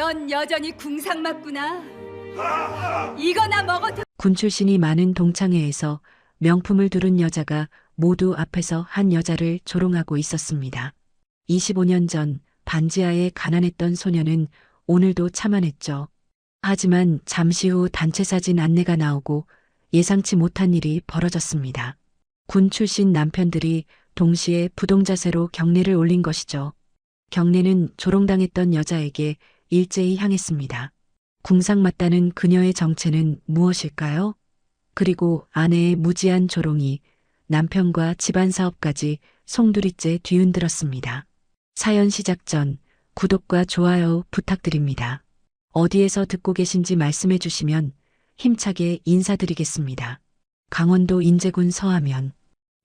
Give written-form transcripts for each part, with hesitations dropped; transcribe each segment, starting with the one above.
넌 여전히 궁상 맞구나. 이거나 먹어도. 군 출신이 많은 동창회에서 명품을 두른 여자가 모두 앞에서 한 여자를 조롱하고 있었습니다. 25년 전 반지하에 가난했던 소녀는 오늘도 참아냈죠. 하지만 잠시 후 단체 사진 안내가 나오고 예상치 못한 일이 벌어졌습니다. 군 출신 남편들이 동시에 부동자세로 경례를 올린 것이죠. 경례는 조롱당했던 여자에게 일제히 향했습니다. 궁상맞다는 그녀의 정체는 무엇일까요? 그리고 아내의 무지한 조롱이 남편과 집안 사업까지 송두리째 뒤흔들었습니다. 사연 시작 전 구독과 좋아요 부탁드립니다. 어디에서 듣고 계신지 말씀해 주시면 힘차게 인사드리겠습니다. 강원도 인제군 서하면.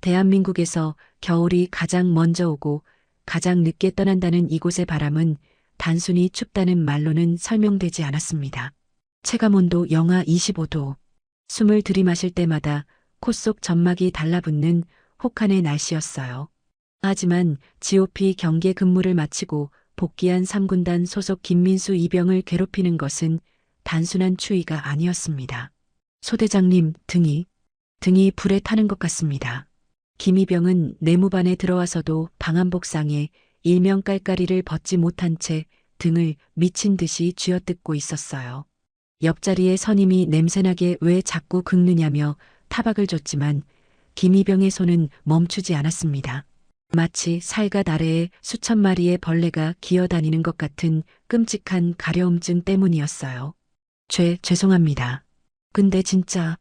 대한민국에서 겨울이 가장 먼저 오고 가장 늦게 떠난다는 이곳의 바람은 단순히 춥다는 말로는 설명되지 않았습니다. 체감온도 영하 25도. 숨을 들이마실 때마다 코 속 점막이 달라붙는 혹한의 날씨였어요. 하지만 GOP 경계 근무를 마치고 복귀한 3군단 소속 김민수 이병을 괴롭히는 것은 단순한 추위가 아니었습니다. 소대장님, 등이 불에 타는 것 같습니다. 김이병은 내무반에 들어와서도 방한복상에 일명 깔깔이를 벗지 못한 채 등을 미친 듯이 쥐어뜯고 있었어요. 옆자리에 선임이 냄새나게 왜 자꾸 긁느냐며 타박을 줬지만 김이병의 손은 멈추지 않았습니다. 마치 살갗 아래에 수천 마리의 벌레가 기어다니는 것 같은 끔찍한 가려움증 때문이었어요. 죄송합니다. 근데 진짜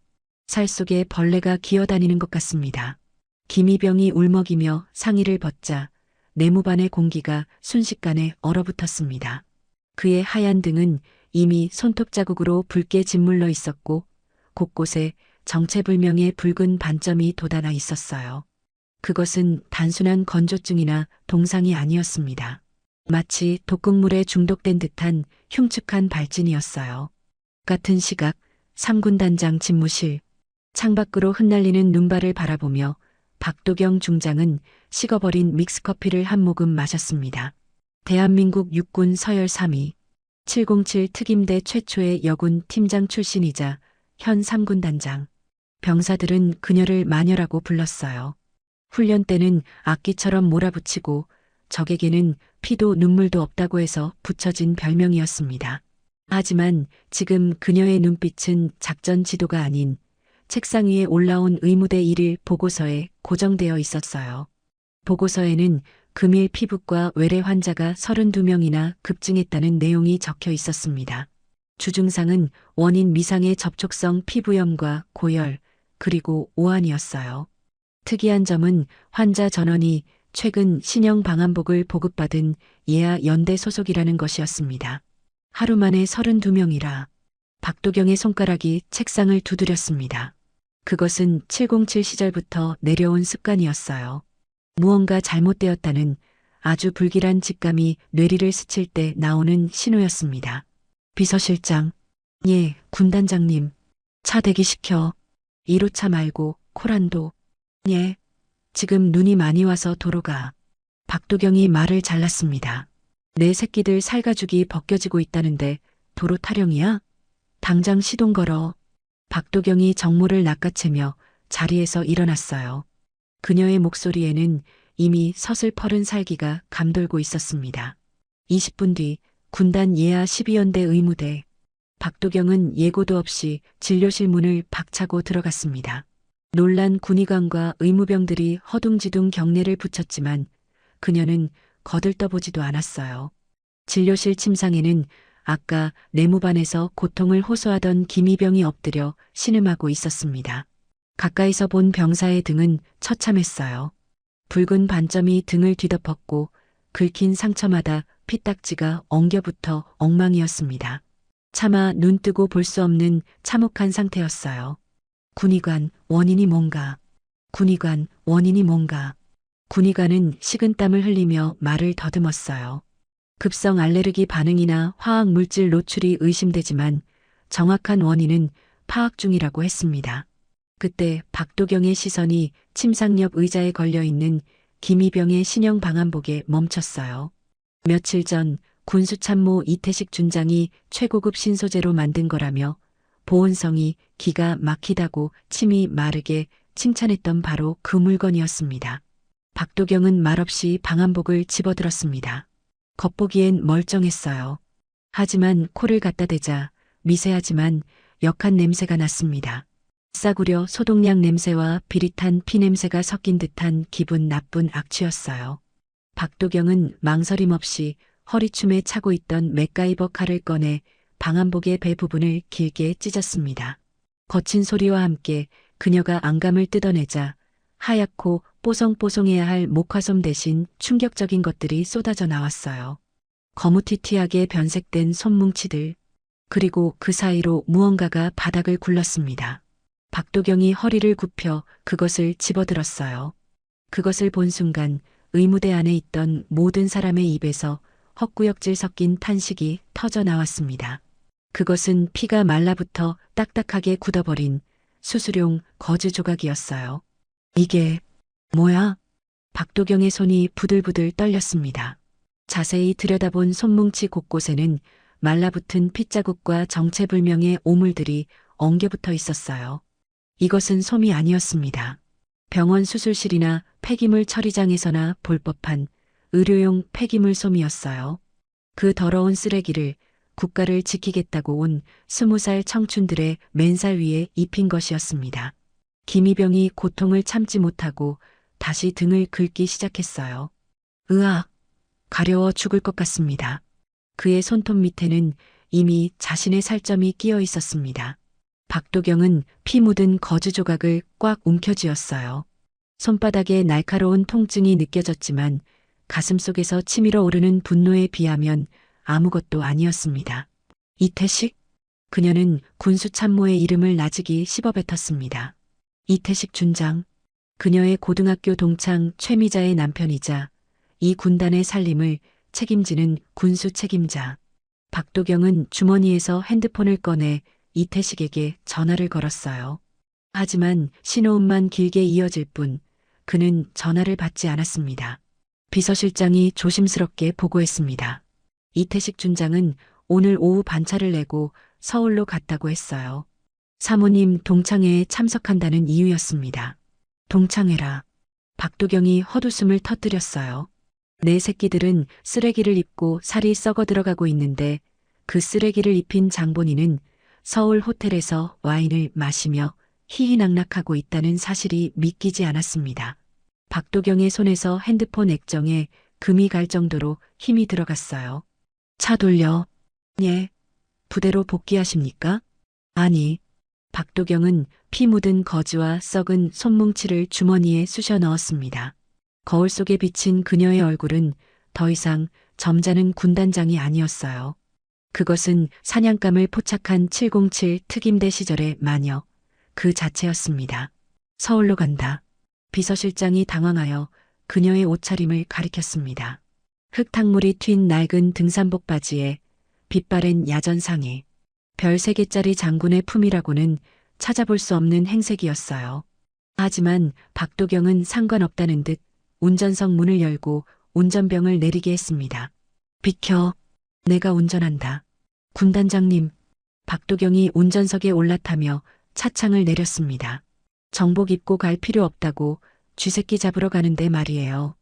살 속에 벌레가 기어다니는 것 같습니다. 김이병이 울먹이며 상의를 벗자 내무반의 공기가 순식간에 얼어붙었습니다. 그의 하얀 등은 이미 손톱 자국으로 붉게 짓물러 있었고 곳곳에 정체불명의 붉은 반점이 돋아나 있었어요. 그것은 단순한 건조증이나 동상이 아니었습니다. 마치 독극물에 중독된 듯한 흉측한 발진이었어요. 같은 시각 3군단장 집무실. 창밖으로 흩날리는 눈발을 바라보며 박도경 중장은 식어버린 믹스커피를 한 모금 마셨습니다. 대한민국 육군 서열 3위, 707 특임대 최초의 여군 팀장 출신이자 현 3군단장. 병사들은 그녀를 마녀라고 불렀어요. 훈련 때는 악기처럼 몰아붙이고 적에게는 피도 눈물도 없다고 해서 붙여진 별명이었습니다. 하지만 지금 그녀의 눈빛은 작전 지도가 아닌 책상 위에 올라온 의무대 1일 보고서에 고정되어 있었어요. 보고서에는 금일 피부과 외래 환자가 32명이나 급증했다는 내용이 적혀 있었습니다. 주증상은 원인 미상의 접촉성 피부염과 고열, 그리고 오한이었어요. 특이한 점은 환자 전원이 최근 신형 방한복을 보급받은 예하 연대 소속이라는 것이었습니다. 하루 만에 32명이라 박도경의 손가락이 책상을 두드렸습니다. 그것은 707 시절부터 내려온 습관이었어요. 무언가 잘못되었다는 아주 불길한 직감이 뇌리를 스칠 때 나오는 신호였습니다. 비서실장, 예, 군단장님, 차 대기시켜. 1호차 말고 코란도. 예, 지금 눈이 많이 와서 도로가. 박도경이 말을 잘랐습니다. 내 새끼들 살가죽이 벗겨지고 있다는데 도로 타령이야? 당장 시동 걸어. 박도경이 정모를 낚아채며 자리에서 일어났어요. 그녀의 목소리에는 이미 서슬퍼른 살기가 감돌고 있었습니다. 20분 뒤 군단 예하 12연대 의무대. 박도경은 예고도 없이 진료실 문을 박차고 들어갔습니다. 놀란 군의관과 의무병들이 허둥지둥 경례를 붙였지만 그녀는 거들떠보지도 않았어요. 진료실 침상에는 아까 내무반에서 고통을 호소하던 김이병이 엎드려 신음하고 있었습니다. 가까이서 본 병사의 등은 처참했어요. 붉은 반점이 등을 뒤덮었고 긁힌 상처마다 피딱지가 엉겨붙어 엉망이었습니다. 차마 눈 뜨고 볼 수 없는 참혹한 상태였어요. 군의관, 원인이 뭔가. 군의관, 원인이 뭔가. 군의관은 식은땀을 흘리며 말을 더듬었어요. 급성 알레르기 반응이나 화학 물질 노출이 의심되지만 정확한 원인은 파악 중이라고 했습니다. 그때 박도경의 시선이 침상 옆 의자에 걸려있는 김이병의 신형 방한복에 멈췄어요. 며칠 전 군수참모 이태식 준장이 최고급 신소재로 만든 거라며 보온성이 기가 막히다고 침이 마르게 칭찬했던 바로 그 물건이었습니다. 박도경은 말없이 방한복을 집어들었습니다. 겉보기엔 멀쩡했어요. 하지만 코를 갖다 대자 미세하지만 역한 냄새가 났습니다. 싸구려 소독약 냄새와 비릿한 피 냄새가 섞인 듯한 기분 나쁜 악취였어요. 박도경은 망설임 없이 허리춤에 차고 있던 맥가이버 칼을 꺼내 방한복의 배 부분을 길게 찢었습니다. 거친 소리와 함께 그녀가 안감을 뜯어내자 하얗고 뽀송뽀송해야 할 목화솜 대신 충격적인 것들이 쏟아져 나왔어요. 거무튀튀하게 변색된 손뭉치들, 그리고 그 사이로 무언가가 바닥을 굴렀습니다. 박도경이 허리를 굽혀 그것을 집어들었어요. 그것을 본 순간 의무대 안에 있던 모든 사람의 입에서 헛구역질 섞인 탄식이 터져 나왔습니다. 그것은 피가 말라붙어 딱딱하게 굳어버린 수수용 거즈 조각이었어요. 이게 뭐야? 박도경의 손이 부들부들 떨렸습니다. 자세히 들여다본 손뭉치 곳곳에는 말라붙은 핏자국과 정체불명의 오물들이 엉겨붙어 있었어요. 이것은 솜이 아니었습니다. 병원 수술실이나 폐기물 처리장에서나 볼 법한 의료용 폐기물 솜이었어요. 그 더러운 쓰레기를 국가를 지키겠다고 온 20살 청춘들의 맨살 위에 입힌 것이었습니다. 김희병이 고통을 참지 못하고 다시 등을 긁기 시작했어요. 으악! 가려워 죽을 것 같습니다. 그의 손톱 밑에는 이미 자신의 살점이 끼어 있었습니다. 박도경은 피 묻은 거즈 조각을 꽉 움켜쥐었어요. 손바닥에 날카로운 통증이 느껴졌지만 가슴속에서 치밀어 오르는 분노에 비하면 아무것도 아니었습니다. 이태식? 그녀는 군수 참모의 이름을 나직이 씹어뱉었습니다. 이태식 준장. 그녀의 고등학교 동창 최미자의 남편이자 이 군단의 살림을 책임지는 군수 책임자. 박도경은 주머니에서 핸드폰을 꺼내 이태식에게 전화를 걸었어요. 하지만 신호음만 길게 이어질 뿐 그는 전화를 받지 않았습니다. 비서실장이 조심스럽게 보고했습니다. 이태식 준장은 오늘 오후 반차를 내고 서울로 갔다고 했어요. 사모님 동창회에 참석한다는 이유였습니다. 동창회라. 박도경이 헛웃음을 터뜨렸어요. 내 새끼들은 쓰레기를 입고 살이 썩어 들어가고 있는데 그 쓰레기를 입힌 장본인은 서울 호텔에서 와인을 마시며 희희낙낙하고 있다는 사실이 믿기지 않았습니다. 박도경의 손에서 핸드폰 액정에 금이 갈 정도로 힘이 들어갔어요. 차 돌려. 예. 부대로 복귀하십니까? 아니. 박도경은 피 묻은 거즈와 썩은 손뭉치를 주머니에 쑤셔 넣었습니다. 거울 속에 비친 그녀의 얼굴은 더 이상 점잖은 군단장이 아니었어요. 그것은 사냥감을 포착한 707 특임대 시절의 마녀, 그 자체였습니다. 서울로 간다. 비서실장이 당황하여 그녀의 옷차림을 가리켰습니다. 흙탕물이 튄 낡은 등산복 바지에 빛바랜 야전상에 별 3개짜리 장군의 품이라고는 찾아볼 수 없는 행색이었어요. 하지만 박도경은 상관없다는 듯 운전석 문을 열고 운전병을 내리게 했습니다. 비켜. 내가 운전한다. 군단장님. 박도경이 운전석에 올라타며 차창을 내렸습니다. 정복 입고 갈 필요 없다고 쥐새끼 잡으러 가는데 말이에요.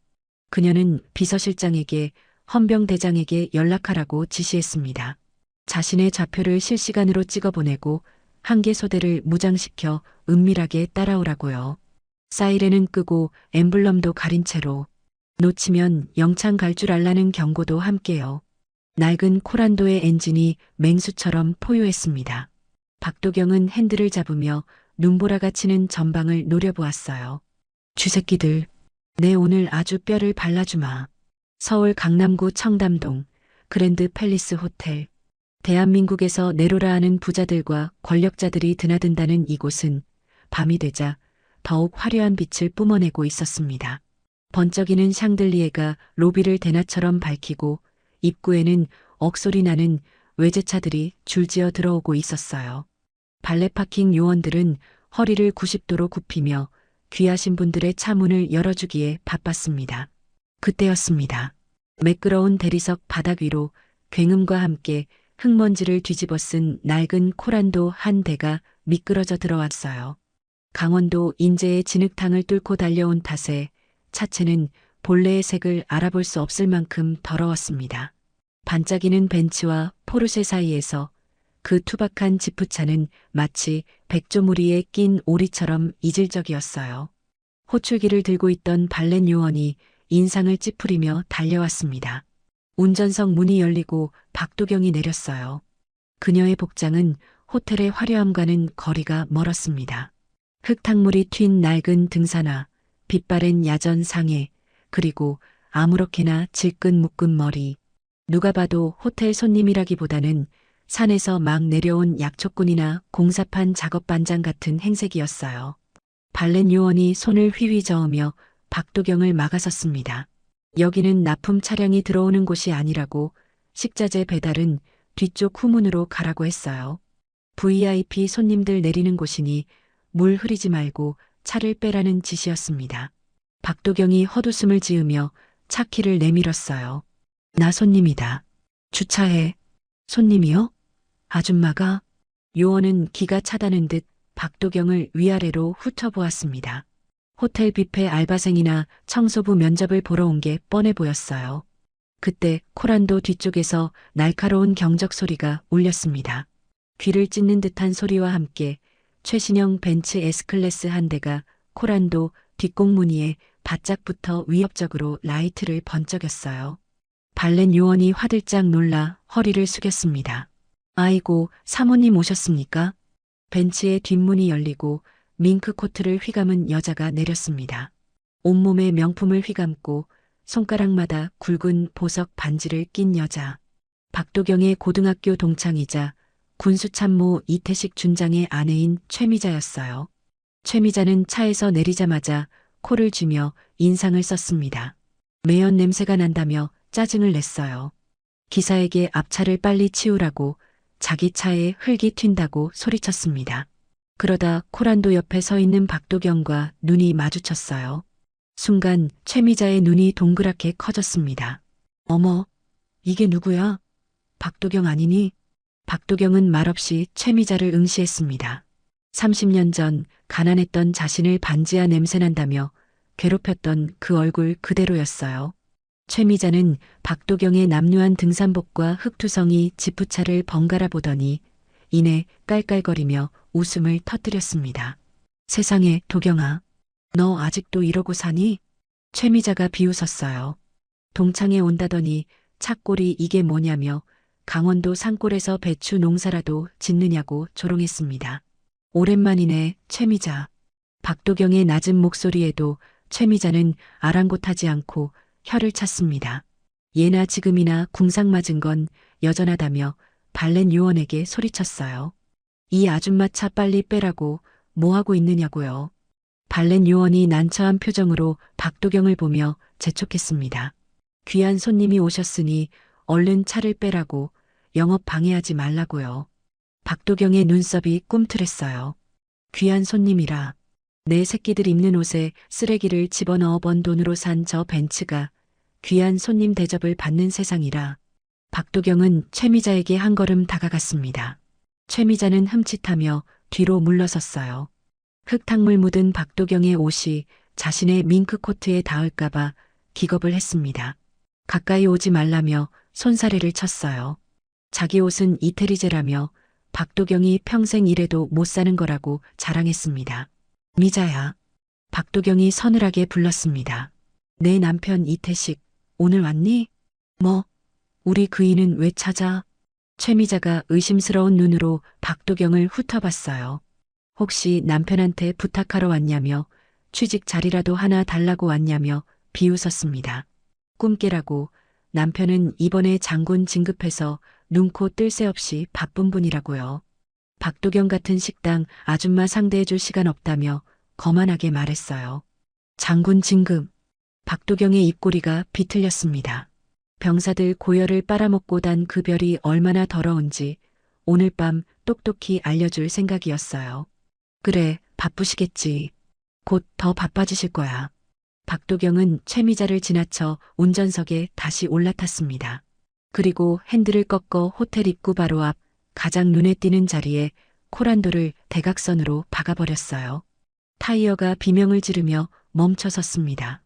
그녀는 비서실장에게 헌병대장에게 연락하라고 지시했습니다. 자신의 좌표를 실시간으로 찍어보내고 한개 소대를 무장시켜 은밀하게 따라오라고요. 사이렌은 끄고 엠블럼도 가린 채로 놓치면 영창 갈 줄 알라는 경고도 함께요. 낡은 코란도의 엔진이 맹수처럼 포효했습니다. 박도경은 핸들을 잡으며 눈보라가 치는 전방을 노려보았어요. 쥐새끼들, 내 오늘 아주 뼈를 발라주마. 서울 강남구 청담동 그랜드 팰리스 호텔. 대한민국에서 내로라 하는 부자들과 권력자들이 드나든다는 이곳은 밤이 되자 더욱 화려한 빛을 뿜어내고 있었습니다. 번쩍이는 샹들리에가 로비를 대낮처럼 밝히고 입구에는 억소리 나는 외제차들이 줄지어 들어오고 있었어요. 발레 파킹 요원들은 허리를 90도로 굽히며 귀하신 분들의 차 문을 열어주기에 바빴습니다. 그때였습니다. 매끄러운 대리석 바닥 위로 굉음과 함께 흙먼지를 뒤집어 쓴 낡은 코란도 한 대가 미끄러져 들어왔어요. 강원도 인제의 진흙탕을 뚫고 달려온 탓에 차체는 본래의 색을 알아볼 수 없을 만큼 더러웠습니다. 반짝이는 벤츠와 포르쉐 사이에서 그 투박한 지프차는 마치 백조무리에 낀 오리처럼 이질적이었어요. 호출기를 들고 있던 발렌 요원이 인상을 찌푸리며 달려왔습니다. 운전석 문이 열리고 박도경이 내렸어요. 그녀의 복장은 호텔의 화려함과는 거리가 멀었습니다. 흙탕물이 튄 낡은 등산화, 빛바랜 야전 상해, 그리고 아무렇게나 질끈 묶은 머리. 누가 봐도 호텔 손님이라기보다는 산에서 막 내려온 약초꾼이나 공사판 작업 반장 같은 행색이었어요. 발렌 요원이 손을 휘휘 저으며 박도경을 막아섰습니다. 여기는 납품 차량이 들어오는 곳이 아니라고, 식자재 배달은 뒤쪽 후문으로 가라고 했어요. VIP 손님들 내리는 곳이니 물 흐리지 말고 차를 빼라는 지시였습니다. 박도경이 헛웃음을 지으며 차 키를 내밀었어요. 나 손님이다. 주차해. 손님이요? 아줌마가? 요원은 기가 차다는 듯 박도경을 위아래로 훑어보았습니다. 호텔 뷔페 알바생이나 청소부 면접을 보러 온 게 뻔해 보였어요. 그때 코란도 뒤쪽에서 날카로운 경적 소리가 울렸습니다. 귀를 찢는 듯한 소리와 함께 최신형 벤츠 S클래스 한 대가 코란도 뒷공무니에 바짝 붙어 위협적으로 라이트를 번쩍였어요. 발렌 요원이 화들짝 놀라 허리를 숙였습니다. 아이고, 사모님 오셨습니까? 벤츠의 뒷문이 열리고 밍크 코트를 휘감은 여자가 내렸습니다. 온몸에 명품을 휘감고 손가락마다 굵은 보석 반지를 낀 여자. 박도경의 고등학교 동창이자 군수참모 이태식 준장의 아내인 최미자였어요. 최미자는 차에서 내리자마자 코를 쥐며 인상을 썼습니다. 매연 냄새가 난다며 짜증을 냈어요. 기사에게 앞차를 빨리 치우라고, 자기 차에 흙이 튄다고 소리쳤습니다. 그러다 코란도 옆에 서 있는 박도경과 눈이 마주쳤어요. 순간 최미자의 눈이 동그랗게 커졌습니다. 어머, 이게 누구야? 박도경 아니니? 박도경은 말없이 최미자를 응시했습니다. 30년 전 가난했던 자신을 반지하 냄새난다며 괴롭혔던 그 얼굴 그대로였어요. 최미자는 박도경의 남루한 등산복과 흙투성이 지프차를 번갈아 보더니 이내 깔깔거리며 웃음을 터뜨렸습니다. 세상에, 도경아. 너 아직도 이러고 사니? 최미자가 비웃었어요. 동창회 온다더니 차꼴이 이게 뭐냐며 강원도 산골에서 배추 농사라도 짓느냐고 조롱했습니다. 오랜만이네, 최미자. 박도경의 낮은 목소리에도 최미자는 아랑곳하지 않고 혀를 찼습니다. 예나 지금이나 궁상 맞은 건 여전하다며 발렌 요원에게 소리쳤어요. 이 아줌마 차 빨리 빼라고, 뭐하고 있느냐고요. 발렌 요원이 난처한 표정으로 박도경을 보며 재촉했습니다. 귀한 손님이 오셨으니 얼른 차를 빼라고, 영업 방해하지 말라고요. 박도경의 눈썹이 꿈틀했어요. 귀한 손님이라. 내 새끼들 입는 옷에 쓰레기를 집어넣어 번 돈으로 산 저 벤츠가 귀한 손님 대접을 받는 세상이라. 박도경은 최미자에게 한 걸음 다가갔습니다. 최미자는 흠칫하며 뒤로 물러섰어요. 흙탕물 묻은 박도경의 옷이 자신의 밍크 코트에 닿을까봐 기겁을 했습니다. 가까이 오지 말라며 손사래를 쳤어요. 자기 옷은 이태리제라며 박도경이 평생 이래도 못 사는 거라고 자랑했습니다. 미자야. 박도경이 서늘하게 불렀습니다. 내 남편 이태식, 오늘 왔니? 뭐? 우리 그이는 왜 찾아? 최미자가 의심스러운 눈으로 박도경을 훑어봤어요. 혹시 남편한테 부탁하러 왔냐며, 취직 자리라도 하나 달라고 왔냐며 비웃었습니다. 꿈깨라고. 남편은 이번에 장군 진급해서 눈코 뜰 새 없이 바쁜 분이라고요. 박도경 같은 식당 아줌마 상대해줄 시간 없다며 거만하게 말했어요. 장군 진급. 박도경의 입꼬리가 비틀렸습니다. 병사들 고열을 빨아먹고 단 그 별이 얼마나 더러운지 오늘 밤 똑똑히 알려줄 생각이었어요. 그래, 바쁘시겠지. 곧 더 바빠지실 거야. 박도경은 최미자를 지나쳐 운전석에 다시 올라탔습니다. 그리고 핸들을 꺾어 호텔 입구 바로 앞 가장 눈에 띄는 자리에 코란도를 대각선으로 박아버렸어요. 타이어가 비명을 지르며 멈춰 섰습니다.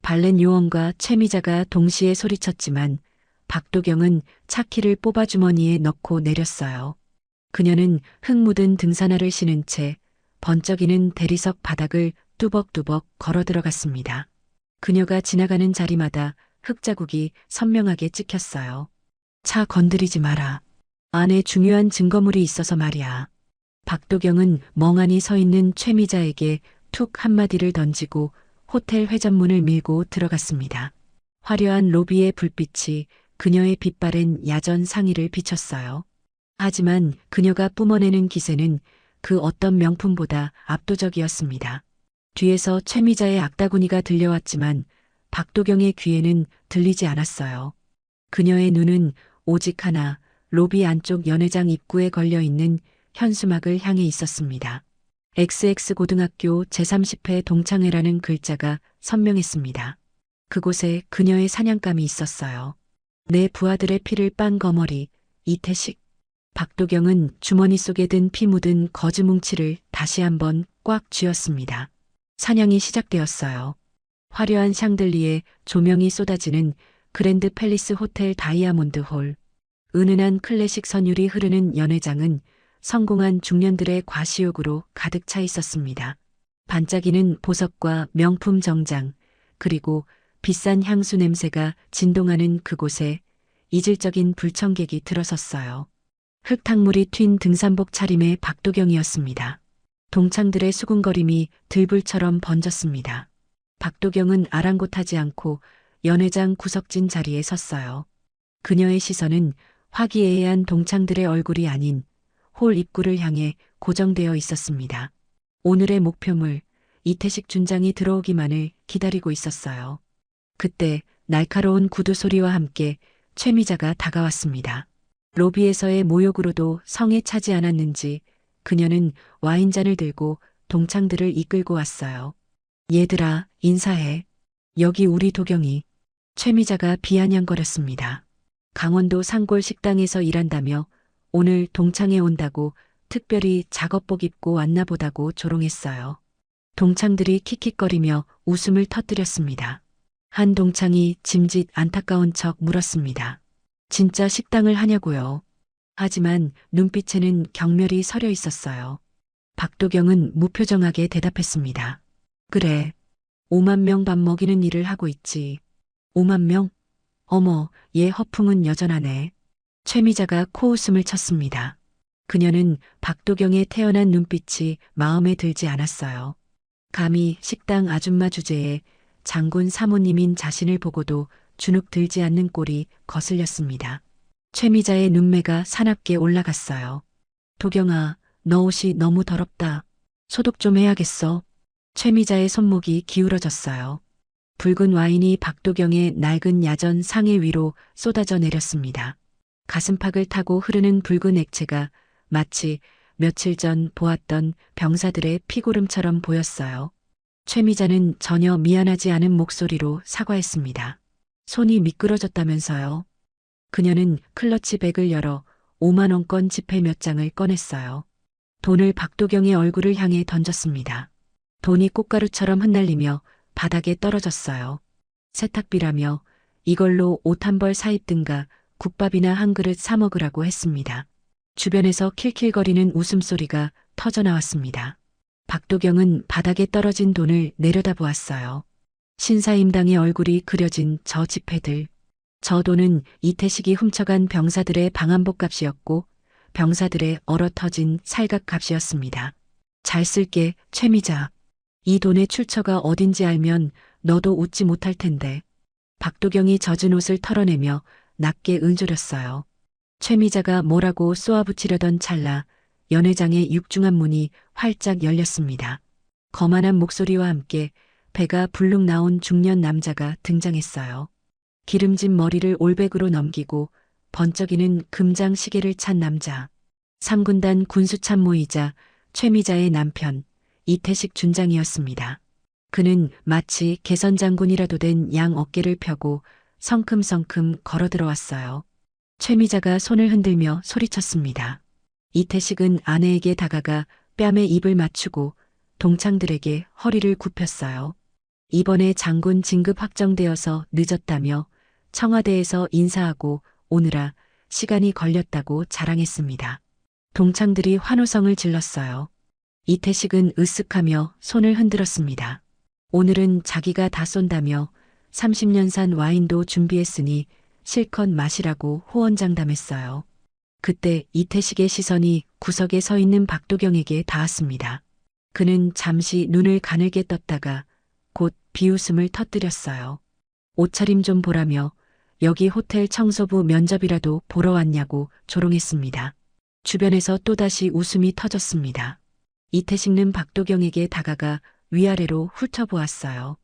발렌 요원과 최미자가 동시에 소리쳤지만 박도경은 차키를 뽑아 주머니에 넣고 내렸어요. 그녀는 흙 묻은 등산화를 신은 채 번쩍이는 대리석 바닥을 뚜벅뚜벅 걸어 들어갔습니다. 그녀가 지나가는 자리마다 흙자국이 선명하게 찍혔어요. 차 건드리지 마라. 안에 중요한 증거물이 있어서 말이야. 박도경은 멍하니 서 있는 최미자에게 툭 한마디를 던지고 호텔 회전문을 밀고 들어갔습니다. 화려한 로비의 불빛이 그녀의 빛바랜 야전 상의를 비췄어요. 하지만 그녀가 뿜어내는 기세는 그 어떤 명품보다 압도적이었습니다. 뒤에서 최미자의 악다구니가 들려왔지만 박도경의 귀에는 들리지 않았어요. 그녀의 눈은 오직 하나, 로비 안쪽 연회장 입구에 걸려있는 현수막을 향해 있었습니다. XX고등학교 제30회 동창회라는 글자가 선명했습니다. 그곳에 그녀의 사냥감이 있었어요. 내 부하들의 피를 빤 거머리, 이태식. 박도경은 주머니 속에 든 피 묻은 거즈 뭉치를 다시 한번 꽉 쥐었습니다. 사냥이 시작되었어요. 화려한 샹들리에 조명이 쏟아지는 그랜드 팰리스 호텔 다이아몬드 홀. 은은한 클래식 선율이 흐르는 연회장은 성공한 중년들의 과시욕으로 가득 차 있었습니다. 반짝이는 보석과 명품 정장, 그리고 비싼 향수 냄새가 진동하는 그곳에 이질적인 불청객이 들어섰어요. 흙탕물이 튄 등산복 차림의 박도경이었습니다. 동창들의 수군거림이 들불처럼 번졌습니다. 박도경은 아랑곳하지 않고 연회장 구석진 자리에 섰어요. 그녀의 시선은 화기애애한 동창들의 얼굴이 아닌 홀 입구를 향해 고정되어 있었습니다. 오늘의 목표물, 이태식 준장이 들어오기만을 기다리고 있었어요. 그때 날카로운 구두 소리와 함께 최미자가 다가왔습니다. 로비에서의 모욕으로도 성에 차지 않았는지 그녀는 와인잔을 들고 동창들을 이끌고 왔어요. 얘들아, 인사해. 여기 우리 도경이. 최미자가 비아냥거렸습니다. 강원도 산골 식당에서 일한다며 오늘 동창회 온다고 특별히 작업복 입고 왔나 보다고 조롱했어요. 동창들이 킥킥거리며 웃음을 터뜨렸습니다. 한 동창이 짐짓 안타까운 척 물었습니다. 진짜 식당을 하냐고요. 하지만 눈빛에는 경멸이 서려 있었어요. 박도경은 무표정하게 대답했습니다. 그래, 5만 명 밥 먹이는 일을 하고 있지. 5만 명? 어머, 얘 허풍은 여전하네. 최미자가 코웃음을 쳤습니다. 그녀는 박도경의 태연한 눈빛이 마음에 들지 않았어요. 감히 식당 아줌마 주제에 장군 사모님인 자신을 보고도 주눅 들지 않는 꼴이 거슬렸습니다. 최미자의 눈매가 사납게 올라갔어요. 도경아, 너 옷이 너무 더럽다. 소독 좀 해야겠어. 최미자의 손목이 기울어졌어요. 붉은 와인이 박도경의 낡은 야전 상의 위로 쏟아져 내렸습니다. 가슴팍을 타고 흐르는 붉은 액체가 마치 며칠 전 보았던 병사들의 피고름처럼 보였어요. 최미자는 전혀 미안하지 않은 목소리로 사과했습니다. 손이 미끄러졌다면서요. 그녀는 클러치백을 열어 5만 원권 지폐 몇 장을 꺼냈어요. 돈을 박도경의 얼굴을 향해 던졌습니다. 돈이 꽃가루처럼 흩날리며 바닥에 떨어졌어요. 세탁비라며 이걸로 옷 한 벌 사입든가 국밥이나 한 그릇 사 먹으라고 했습니다. 주변에서 킬킬거리는 웃음소리가 터져나왔습니다. 박도경은 바닥에 떨어진 돈을 내려다보았어요. 신사임당의 얼굴이 그려진 저 지폐들. 저 돈은 이태식이 훔쳐간 병사들의 방한복 값이었고 병사들의 얼어터진 살갑 값이었습니다. 잘 쓸게, 최미자. 이 돈의 출처가 어딘지 알면 너도 웃지 못할 텐데. 박도경이 젖은 옷을 털어내며 낮게 은조렸어요. 최미자가 뭐라고 쏘아붙이려던 찰나 연회장의 육중한 문이 활짝 열렸습니다. 거만한 목소리와 함께 배가 불룩 나온 중년 남자가 등장했어요. 기름진 머리를 올백으로 넘기고 번쩍이는 금장 시계를 찬 남자. 3군단 군수참모이자 최미자의 남편 이태식 준장이었습니다. 그는 마치 개선장군이라도 된 양 어깨를 펴고 성큼성큼 걸어 들어왔어요. 최미자가 손을 흔들며 소리쳤습니다. 이태식은 아내에게 다가가 뺨에 입을 맞추고 동창들에게 허리를 굽혔어요. 이번에 장군 진급 확정되어서 늦었다며 청와대에서 인사하고 오느라 시간이 걸렸다고 자랑했습니다. 동창들이 환호성을 질렀어요. 이태식은 으쓱하며 손을 흔들었습니다. 오늘은 자기가 다 쏜다며 30년산 와인도 준비했으니 실컷 마시라고 호언장담했어요. 그때 이태식의 시선이 구석에 서 있는 박도경에게 닿았습니다. 그는 잠시 눈을 가늘게 떴다가 곧 비웃음을 터뜨렸어요. 옷차림 좀 보라며 여기 호텔 청소부 면접이라도 보러 왔냐고 조롱했습니다. 주변에서 또다시 웃음이 터졌습니다. 이태식는 박도경에게 다가가 위아래로 훑어보았어요.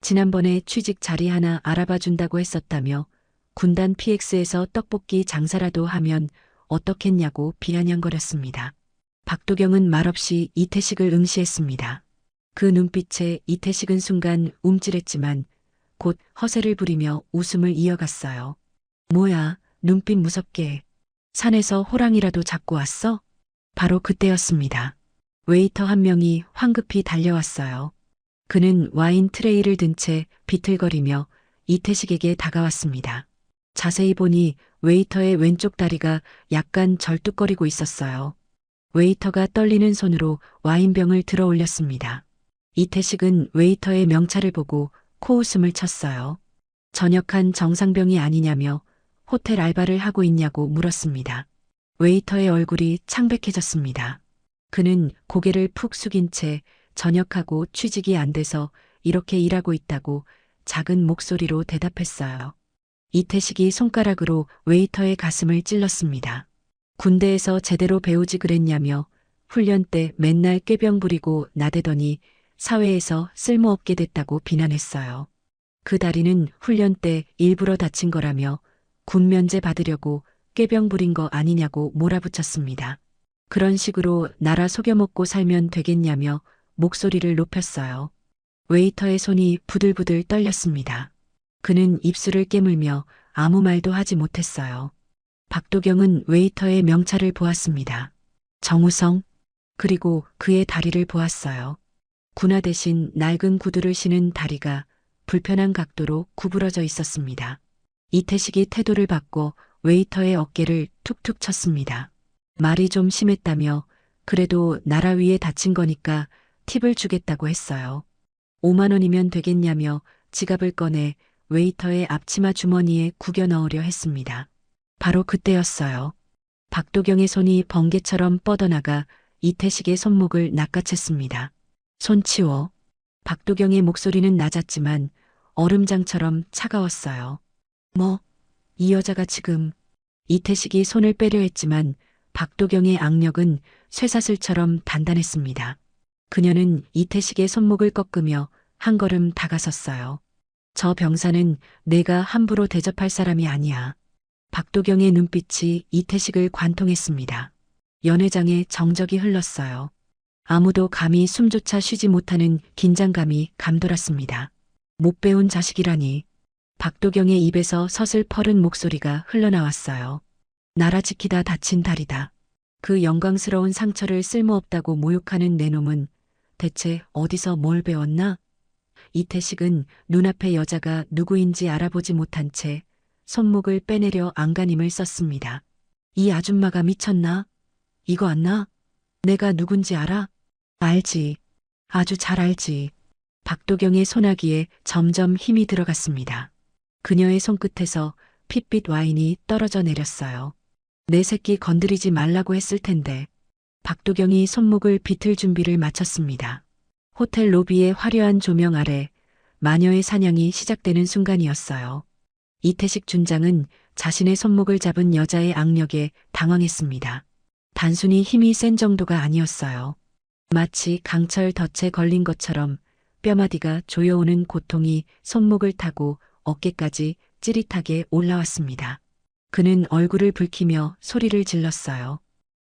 지난번에 취직 자리 하나 알아봐 준다고 했었다며 군단 PX에서 떡볶이 장사라도 하면 어떻겠냐고 비아냥거렸습니다. 박도경은 말없이 이태식을 응시했습니다. 그 눈빛에 이태식은 순간 움찔했지만 곧 허세를 부리며 웃음을 이어갔어요. 뭐야, 눈빛 무섭게. 산에서 호랑이라도 잡고 왔어? 바로 그때였습니다. 웨이터 한 명이 황급히 달려왔어요. 그는 와인 트레이를 든 채 비틀거리며 이태식에게 다가왔습니다. 자세히 보니 웨이터의 왼쪽 다리가 약간 절뚝거리고 있었어요. 웨이터가 떨리는 손으로 와인병을 들어 올렸습니다. 이태식은 웨이터의 명찰을 보고 코웃음을 쳤어요. 전역한 정상병이 아니냐며 호텔 알바를 하고 있냐고 물었습니다. 웨이터의 얼굴이 창백해졌습니다. 그는 고개를 푹 숙인 채 전역하고 취직이 안 돼서 이렇게 일하고 있다고 작은 목소리로 대답했어요. 이태식이 손가락으로 웨이터의 가슴을 찔렀습니다. 군대에서 제대로 배우지 그랬냐며 훈련 때 맨날 꾀병 부리고 나대더니 사회에서 쓸모없게 됐다고 비난했어요. 그 다리는 훈련 때 일부러 다친 거라며 군 면제 받으려고 꾀병 부린 거 아니냐고 몰아붙였습니다. 그런 식으로 나라 속여먹고 살면 되겠냐며 목소리를 높였어요. 웨이터의 손이 부들부들 떨렸습니다. 그는 입술을 깨물며 아무 말도 하지 못했어요. 박도경은 웨이터의 명찰을 보았습니다. 정우성, 그리고 그의 다리를 보았어요. 군화 대신 낡은 구두를 신은 다리가 불편한 각도로 구부러져 있었습니다. 이태식이 태도를 바꿔 웨이터의 어깨를 툭툭 쳤습니다. 말이 좀 심했다며 그래도 나라 위에 다친 거니까 팁을 주겠다고 했어요. 5만 원이면 되겠냐며 지갑을 꺼내 웨이터의 앞치마 주머니에 구겨 넣으려 했습니다. 바로 그때였어요. 박도경의 손이 번개처럼 뻗어나가 이태식의 손목을 낚아챘습니다. 손 치워. 박도경의 목소리는 낮았지만 얼음장처럼 차가웠어요. 뭐, 이 여자가 지금. 이태식이 손을 빼려 했지만 박도경의 악력은 쇠사슬처럼 단단했습니다. 그녀는 이태식의 손목을 꺾으며 한 걸음 다가섰어요. 저 병사는 내가 함부로 대접할 사람이 아니야. 박도경의 눈빛이 이태식을 관통했습니다. 연회장에 정적이 흘렀어요. 아무도 감히 숨조차 쉬지 못하는 긴장감이 감돌았습니다. 못 배운 자식이라니. 박도경의 입에서 서슬퍼른 목소리가 흘러나왔어요. 나라 지키다 다친 다리다. 그 영광스러운 상처를 쓸모없다고 모욕하는 내 놈은 대체 어디서 뭘 배웠나? 이태식은 눈앞의 여자가 누구인지 알아보지 못한 채 손목을 빼내려 안간힘을 썼습니다. 이 아줌마가 미쳤나? 이거 안 나? 내가 누군지 알아? 알지. 아주 잘 알지. 박도경의 손아귀에 점점 힘이 들어갔습니다. 그녀의 손끝에서 핏빛 와인이 떨어져 내렸어요. 내 새끼 건드리지 말라고 했을 텐데. 박도경이 손목을 비틀 준비를 마쳤습니다. 호텔 로비의 화려한 조명 아래 마녀의 사냥이 시작되는 순간이었어요. 이태식 준장은 자신의 손목을 잡은 여자의 악력에 당황했습니다. 단순히 힘이 센 정도가 아니었어요. 마치 강철 덫에 걸린 것처럼 뼈마디가 조여오는 고통이 손목을 타고 어깨까지 찌릿하게 올라왔습니다. 그는 얼굴을 붉히며 소리를 질렀어요.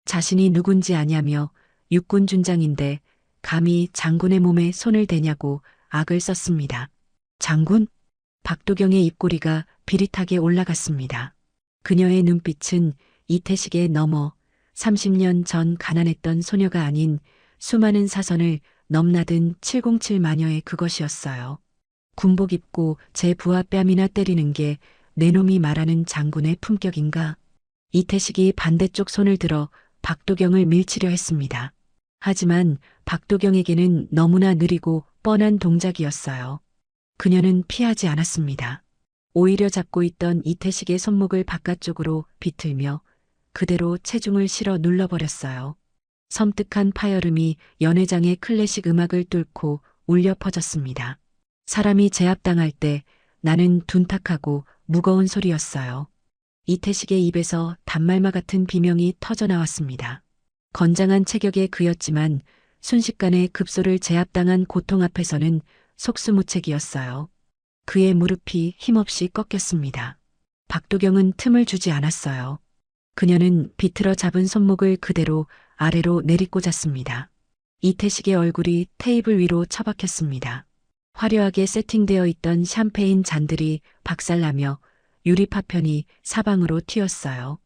자신이 누군지 아냐며 육군 준장인데 감히 장군의 몸에 손을 대냐고 악을 썼습니다. 장군? 박도경의 입꼬리가 비릿하게 올라갔습니다. 그녀의 눈빛은 이태식에 넘어 30년 전 가난했던 소녀가 아닌 수많은 사선을 넘나든 707 마녀의 그것이었어요. 군복 입고 제 부하 뺨이나 때리는 게 내 놈이 말하는 장군의 품격인가? 이태식이 반대쪽 손을 들어 박도경을 밀치려 했습니다. 하지만 박도경에게는 너무나 느리고 뻔한 동작이었어요. 그녀는 피하지 않았습니다. 오히려 잡고 있던 이태식의 손목을 바깥쪽으로 비틀며 그대로 체중을 실어 눌러버렸어요. 섬뜩한 파열음이 연회장의 클래식 음악을 뚫고 울려 퍼졌습니다. 사람이 제압당할 때 나는 둔탁하고 무거운 소리였어요. 이태식의 입에서 단말마 같은 비명이 터져 나왔습니다. 건장한 체격의 그였지만 순식간에 급소를 제압당한 고통 앞에서는 속수무책이었어요. 그의 무릎이 힘없이 꺾였습니다. 박도경은 틈을 주지 않았어요. 그녀는 비틀어 잡은 손목을 그대로 아래로 내리꽂았습니다. 이태식의 얼굴이 테이블 위로 처박혔습니다. 화려하게 세팅되어 있던 샴페인 잔들이 박살나며 유리 파편이 사방으로 튀었어요.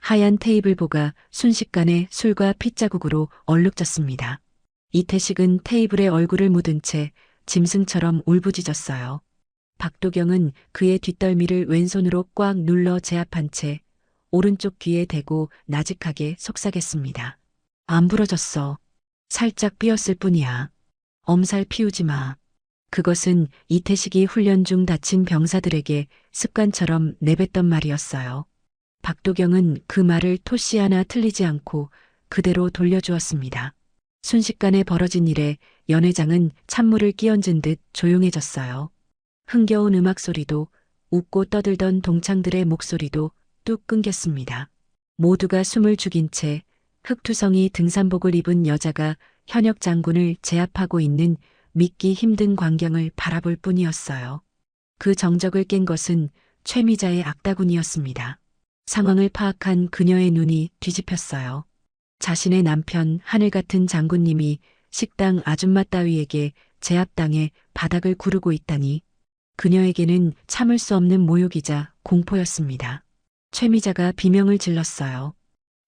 하얀 테이블보가 순식간에 술과 핏자국으로 얼룩졌습니다. 이태식은 테이블에 얼굴을 묻은 채 짐승처럼 울부짖었어요. 박도경은 그의 뒷덜미를 왼손으로 꽉 눌러 제압한 채 오른쪽 귀에 대고 나직하게 속삭였습니다. 안 부러졌어. 살짝 삐었을 뿐이야. 엄살 피우지 마. 그것은 이태식이 훈련 중 다친 병사들에게 습관처럼 내뱉던 말이었어요. 박도경은 그 말을 토시 하나 틀리지 않고 그대로 돌려주었습니다. 순식간에 벌어진 일에 연회장은 찬물을 끼얹은 듯 조용해졌어요. 흥겨운 음악 소리도 웃고 떠들던 동창들의 목소리도 뚝 끊겼습니다. 모두가 숨을 죽인 채 흑투성이 등산복을 입은 여자가 현역 장군을 제압하고 있는 믿기 힘든 광경을 바라볼 뿐이었어요. 그 정적을 깬 것은 최미자의 악다군이었습니다. 상황을 파악한 그녀의 눈이 뒤집혔어요. 자신의 남편 하늘 같은 장군님이 식당 아줌마 따위에게 제압당해 바닥을 구르고 있다니 그녀에게는 참을 수 없는 모욕이자 공포였습니다. 최미자가 비명을 질렀어요.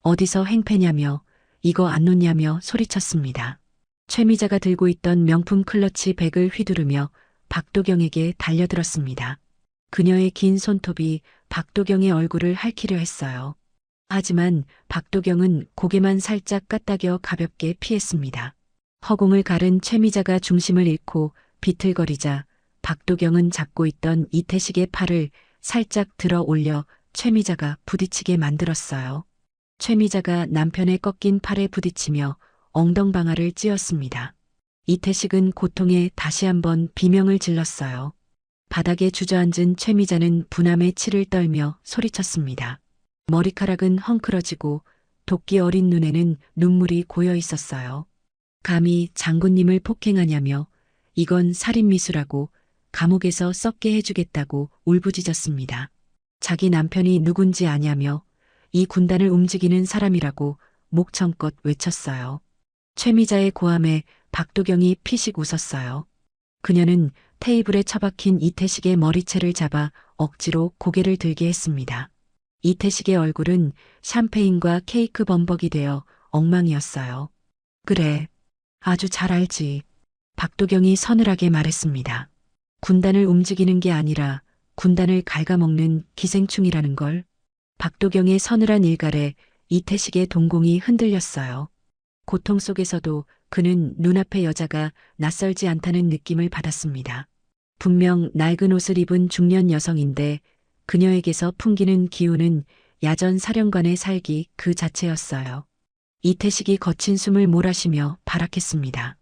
어디서 행패냐며 이거 안 놓냐며 소리쳤습니다. 최미자가 들고 있던 명품 클러치 백을 휘두르며 박도경에게 달려들었습니다. 그녀의 긴 손톱이 박도경의 얼굴을 핥히려 했어요. 하지만 박도경은 고개만 살짝 까딱여 가볍게 피했습니다. 허공을 가른 최미자가 중심을 잃고 비틀거리자 박도경은 잡고 있던 이태식의 팔을 살짝 들어 올려 최미자가 부딪히게 만들었어요. 최미자가 남편의 꺾인 팔에 부딪히며 엉덩방아를 찧었습니다. 이태식은 고통에 다시 한번 비명을 질렀어요. 바닥에 주저앉은 최미자는 분함에 치를 떨며 소리쳤습니다. 머리카락은 헝클어지고 도끼 어린 눈에는 눈물이 고여 있었어요. 감히 장군님을 폭행하냐며 이건 살인미수라고 감옥에서 썩게 해주겠다고 울부짖었습니다. 자기 남편이 누군지 아냐며 이 군단을 움직이는 사람이라고 목청껏 외쳤어요. 최미자의 고함에 박도경이 피식 웃었어요. 그녀는 테이블에 처박힌 이태식의 머리채를 잡아 억지로 고개를 들게 했습니다. 이태식의 얼굴은 샴페인과 케이크 범벅이 되어 엉망이었어요. 그래, 아주 잘 알지. 박도경이 서늘하게 말했습니다. 군단을 움직이는 게 아니라 군단을 갉아먹는 기생충이라는 걸. 박도경의 서늘한 일갈에 이태식의 동공이 흔들렸어요. 고통 속에서도 그는 눈앞의 여자가 낯설지 않다는 느낌을 받았습니다. 분명 낡은 옷을 입은 중년 여성인데 그녀에게서 풍기는 기운은 야전 사령관의 살기 그 자체였어요. 이태식이 거친 숨을 몰아쉬며 발악했습니다.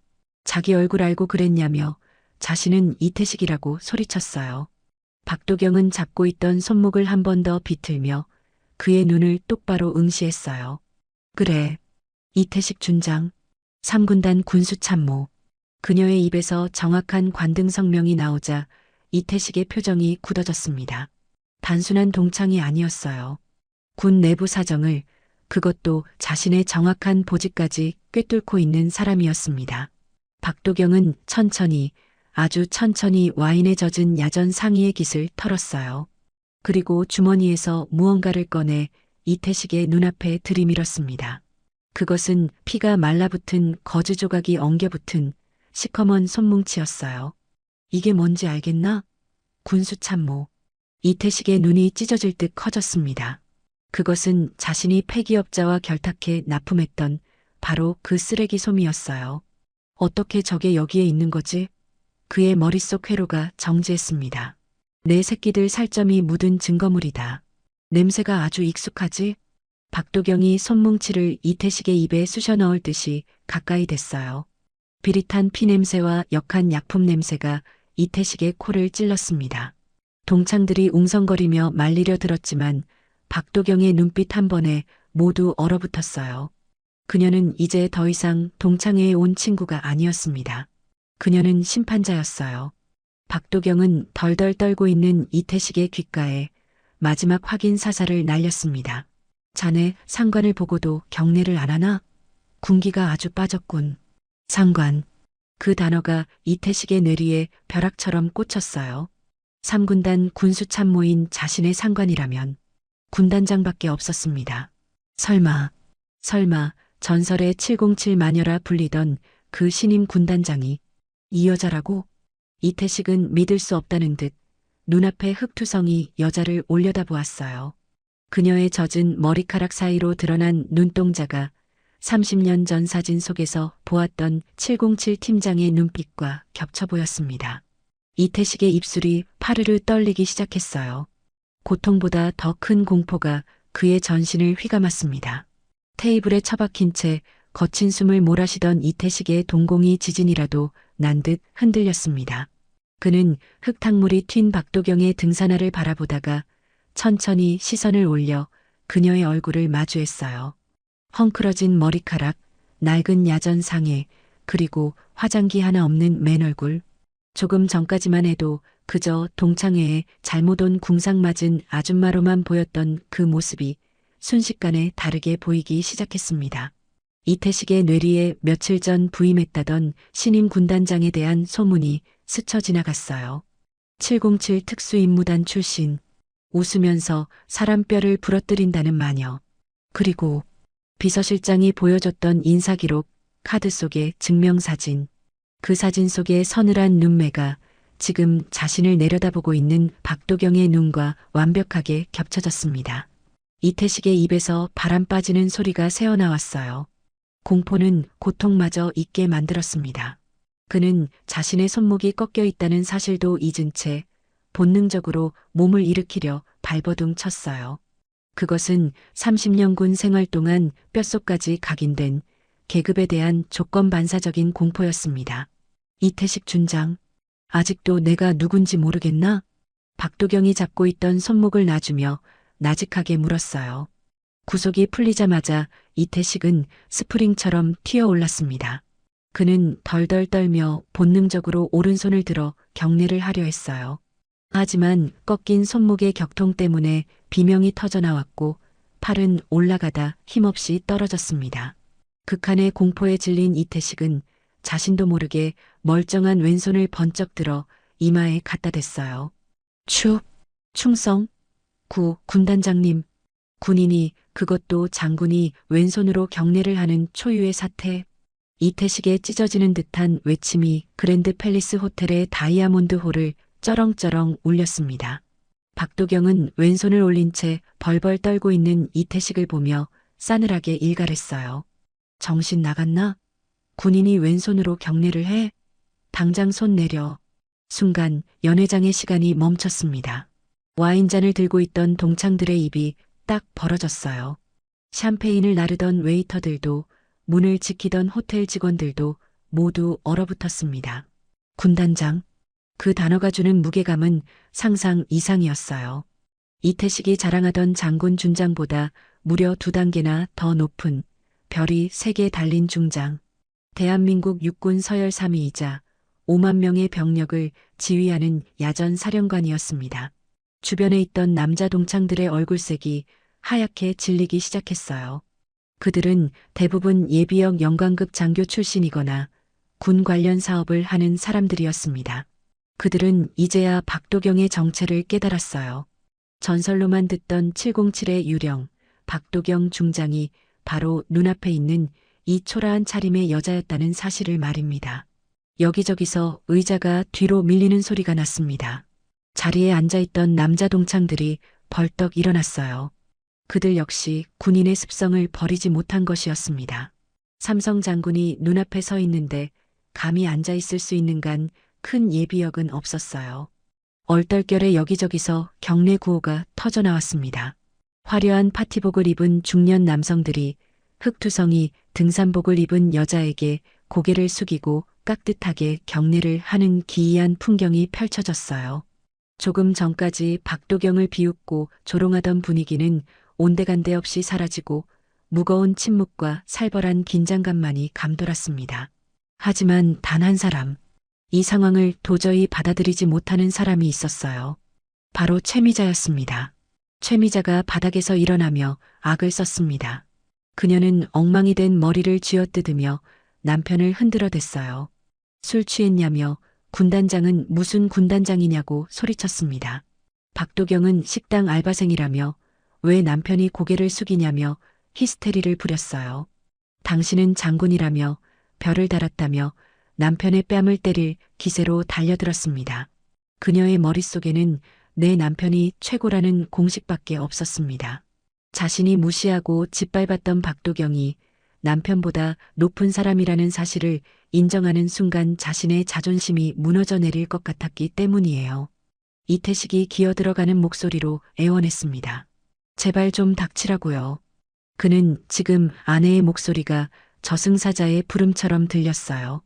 자기 얼굴 알고 그랬냐며 자신은 이태식이라고 소리쳤어요. 박도경은 잡고 있던 손목을 한 번 더 비틀며 그의 눈을 똑바로 응시했어요. 그래, 이태식 준장, 3군단 군수참모. 그녀의 입에서 정확한 관등 성명이 나오자 이태식의 표정이 굳어졌습니다. 단순한 동창이 아니었어요. 군 내부 사정을, 그것도 자신의 정확한 보직까지 꿰뚫고 있는 사람이었습니다. 박도경은 천천히, 아주 천천히 와인에 젖은 야전 상의의 깃을 털었어요. 그리고 주머니에서 무언가를 꺼내 이태식의 눈앞에 들이밀었습니다. 그것은 피가 말라붙은 거즈 조각이 엉겨붙은 시커먼 손뭉치였어요. 이게 뭔지 알겠나? 군수참모. 이태식의 눈이 찢어질 듯 커졌습니다. 그것은 자신이 폐기업자와 결탁해 납품했던 바로 그 쓰레기 솜이었어요. 어떻게 저게 여기에 있는 거지? 그의 머릿속 회로가 정지했습니다. 내 새끼들 살점이 묻은 증거물이다. 냄새가 아주 익숙하지? 박도경이 손뭉치를 이태식의 입에 쑤셔 넣을 듯이 가까이 댔어요. 비릿한 피 냄새와 역한 약품 냄새가 이태식의 코를 찔렀습니다. 동창들이 웅성거리며 말리려 들었지만 박도경의 눈빛 한 번에 모두 얼어붙었어요. 그녀는 이제 더 이상 동창회에 온 친구가 아니었습니다. 그녀는 심판자였어요. 박도경은 덜덜 떨고 있는 이태식의 귓가에 마지막 확인 사살을 날렸습니다. 자네 상관을 보고도 경례를 안 하나? 군기가 아주 빠졌군. 상관. 그 단어가 이태식의 뇌리에 벼락처럼 꽂혔어요. 3군단 군수참모인 자신의 상관이라면 군단장밖에 없었습니다. 설마 전설의 707 마녀라 불리던 그 신임 군단장이 이 여자라고? 이태식은 믿을 수 없다는 듯 눈앞에 흑투성이 여자를 올려다보았어요. 그녀의 젖은 머리카락 사이로 드러난 눈동자가 30년 전 사진 속에서 보았던 707 팀장의 눈빛과 겹쳐 보였습니다. 이태식의 입술이 파르르 떨리기 시작했어요. 고통보다 더 큰 공포가 그의 전신을 휘감았습니다. 테이블에 처박힌 채 거친 숨을 몰아쉬던 이태식의 동공이 지진이라도 난 듯 흔들렸습니다. 그는 흙탕물이 튄 박도경의 등산화를 바라보다가 천천히 시선을 올려 그녀의 얼굴을 마주했어요. 헝클어진 머리카락, 낡은 야전 상해, 그리고 화장기 하나 없는 맨 얼굴. 조금 전까지만 해도 그저 동창회에 잘못 온 궁상 맞은 아줌마로만 보였던 그 모습이 순식간에 다르게 보이기 시작했습니다. 이태식의 뇌리에 며칠 전 부임했다던 신임 군단장에 대한 소문이 스쳐 지나갔어요. 707 특수임무단 출신, 웃으면서 사람 뼈를 부러뜨린다는 마녀. 그리고 비서실장이 보여줬던 인사기록, 카드 속의 증명사진. 그 사진 속의 서늘한 눈매가 지금 자신을 내려다보고 있는 박도경의 눈과 완벽하게 겹쳐졌습니다. 이태식의 입에서 바람 빠지는 소리가 새어나왔어요. 공포는 고통마저 잊게 만들었습니다. 그는 자신의 손목이 꺾여 있다는 사실도 잊은 채 본능적으로 몸을 일으키려 발버둥 쳤어요. 그것은 30년 군 생활 동안 뼛속까지 각인된 계급에 대한 조건 반사적인 공포였습니다. 이태식 준장, 아직도 내가 누군지 모르겠나? 박도경이 잡고 있던 손목을 놔주며 나직하게 물었어요. 구속이 풀리자마자 이태식은 스프링처럼 튀어올랐습니다. 그는 덜덜 떨며 본능적으로 오른손을 들어 경례를 하려 했어요. 하지만 꺾인 손목의 격통 때문에 비명이 터져나왔고 팔은 올라가다 힘없이 떨어졌습니다. 극한의 공포에 질린 이태식은 자신도 모르게 멀쩡한 왼손을 번쩍 들어 이마에 갖다 댔어요. 충성, 군단장님. 군인이, 그것도 장군이 왼손으로 경례를 하는 초유의 사태. 이태식의 찢어지는 듯한 외침이 그랜드 팰리스 호텔의 다이아몬드 홀을 쩌렁쩌렁 울렸습니다. 박도경은 왼손을 올린 채 벌벌 떨고 있는 이태식을 보며 싸늘하게 일갈했어요. 정신 나갔나? 군인이 왼손으로 경례를 해? 당장 손 내려. 순간 연회장의 시간이 멈췄습니다. 와인잔을 들고 있던 동창들의 입이 딱 벌어졌어요. 샴페인을 나르던 웨이터들도 문을 지키던 호텔 직원들도 모두 얼어붙었습니다. 군단장. 그 단어가 주는 무게감은 상상 이상이었어요. 이태식이 자랑하던 장군 준장보다 무려 2단계나 더 높은 별이 3개 달린 중장. 대한민국 육군 서열 3위이자 5만 명의 병력을 지휘하는 야전 사령관이었습니다. 주변에 있던 남자 동창들의 얼굴색이 하얗게 질리기 시작했어요. 그들은 대부분 예비역 영관급 장교 출신이거나 군 관련 사업을 하는 사람들이었습니다. 그들은 이제야 박도경의 정체를 깨달았어요. 전설로만 듣던 707의 유령, 박도경 중장이 바로 눈앞에 있는 이 초라한 차림의 여자였다는 사실을 말입니다. 여기저기서 의자가 뒤로 밀리는 소리가 났습니다. 자리에 앉아있던 남자 동창들이 벌떡 일어났어요. 그들 역시 군인의 습성을 버리지 못한 것이었습니다. 삼성 장군이 눈앞에 서 있는데 감히 앉아있을 수 있는간 큰 예비역은 없었어요. 얼떨결에 여기저기서 경례 구호가 터져나왔습니다. 화려한 파티복을 입은 중년 남성들이 흑투성이 등산복을 입은 여자에게 고개를 숙이고 깍듯하게 경례를 하는 기이한 풍경이 펼쳐졌어요. 조금 전까지 박도경을 비웃고 조롱하던 분위기는 온데간데 없이 사라지고 무거운 침묵과 살벌한 긴장감만이 감돌았습니다. 하지만 단 한 사람, 이 상황을 도저히 받아들이지 못하는 사람이 있었어요. 바로 최미자였습니다. 최미자가 바닥에서 일어나며 악을 썼습니다. 그녀는 엉망이 된 머리를 쥐어뜯으며 남편을 흔들어댔어요. 술 취했냐며 군단장은 무슨 군단장이냐고 소리쳤습니다. 박도경은 식당 알바생이라며 왜 남편이 고개를 숙이냐며 히스테리를 부렸어요. 당신은 장군이라며 별을 달았다며 남편의 뺨을 때릴 기세로 달려들었습니다. 그녀의 머릿속에는 내 남편이 최고라는 공식밖에 없었습니다. 자신이 무시하고 짓밟았던 박도경이 남편보다 높은 사람이라는 사실을 인정하는 순간 자신의 자존심이 무너져 내릴 것 같았기 때문이에요. 이태식이 기어들어가는 목소리로 애원했습니다. 제발 좀 닥치라고요. 그는 지금 아내의 목소리가 저승사자의 부름처럼 들렸어요.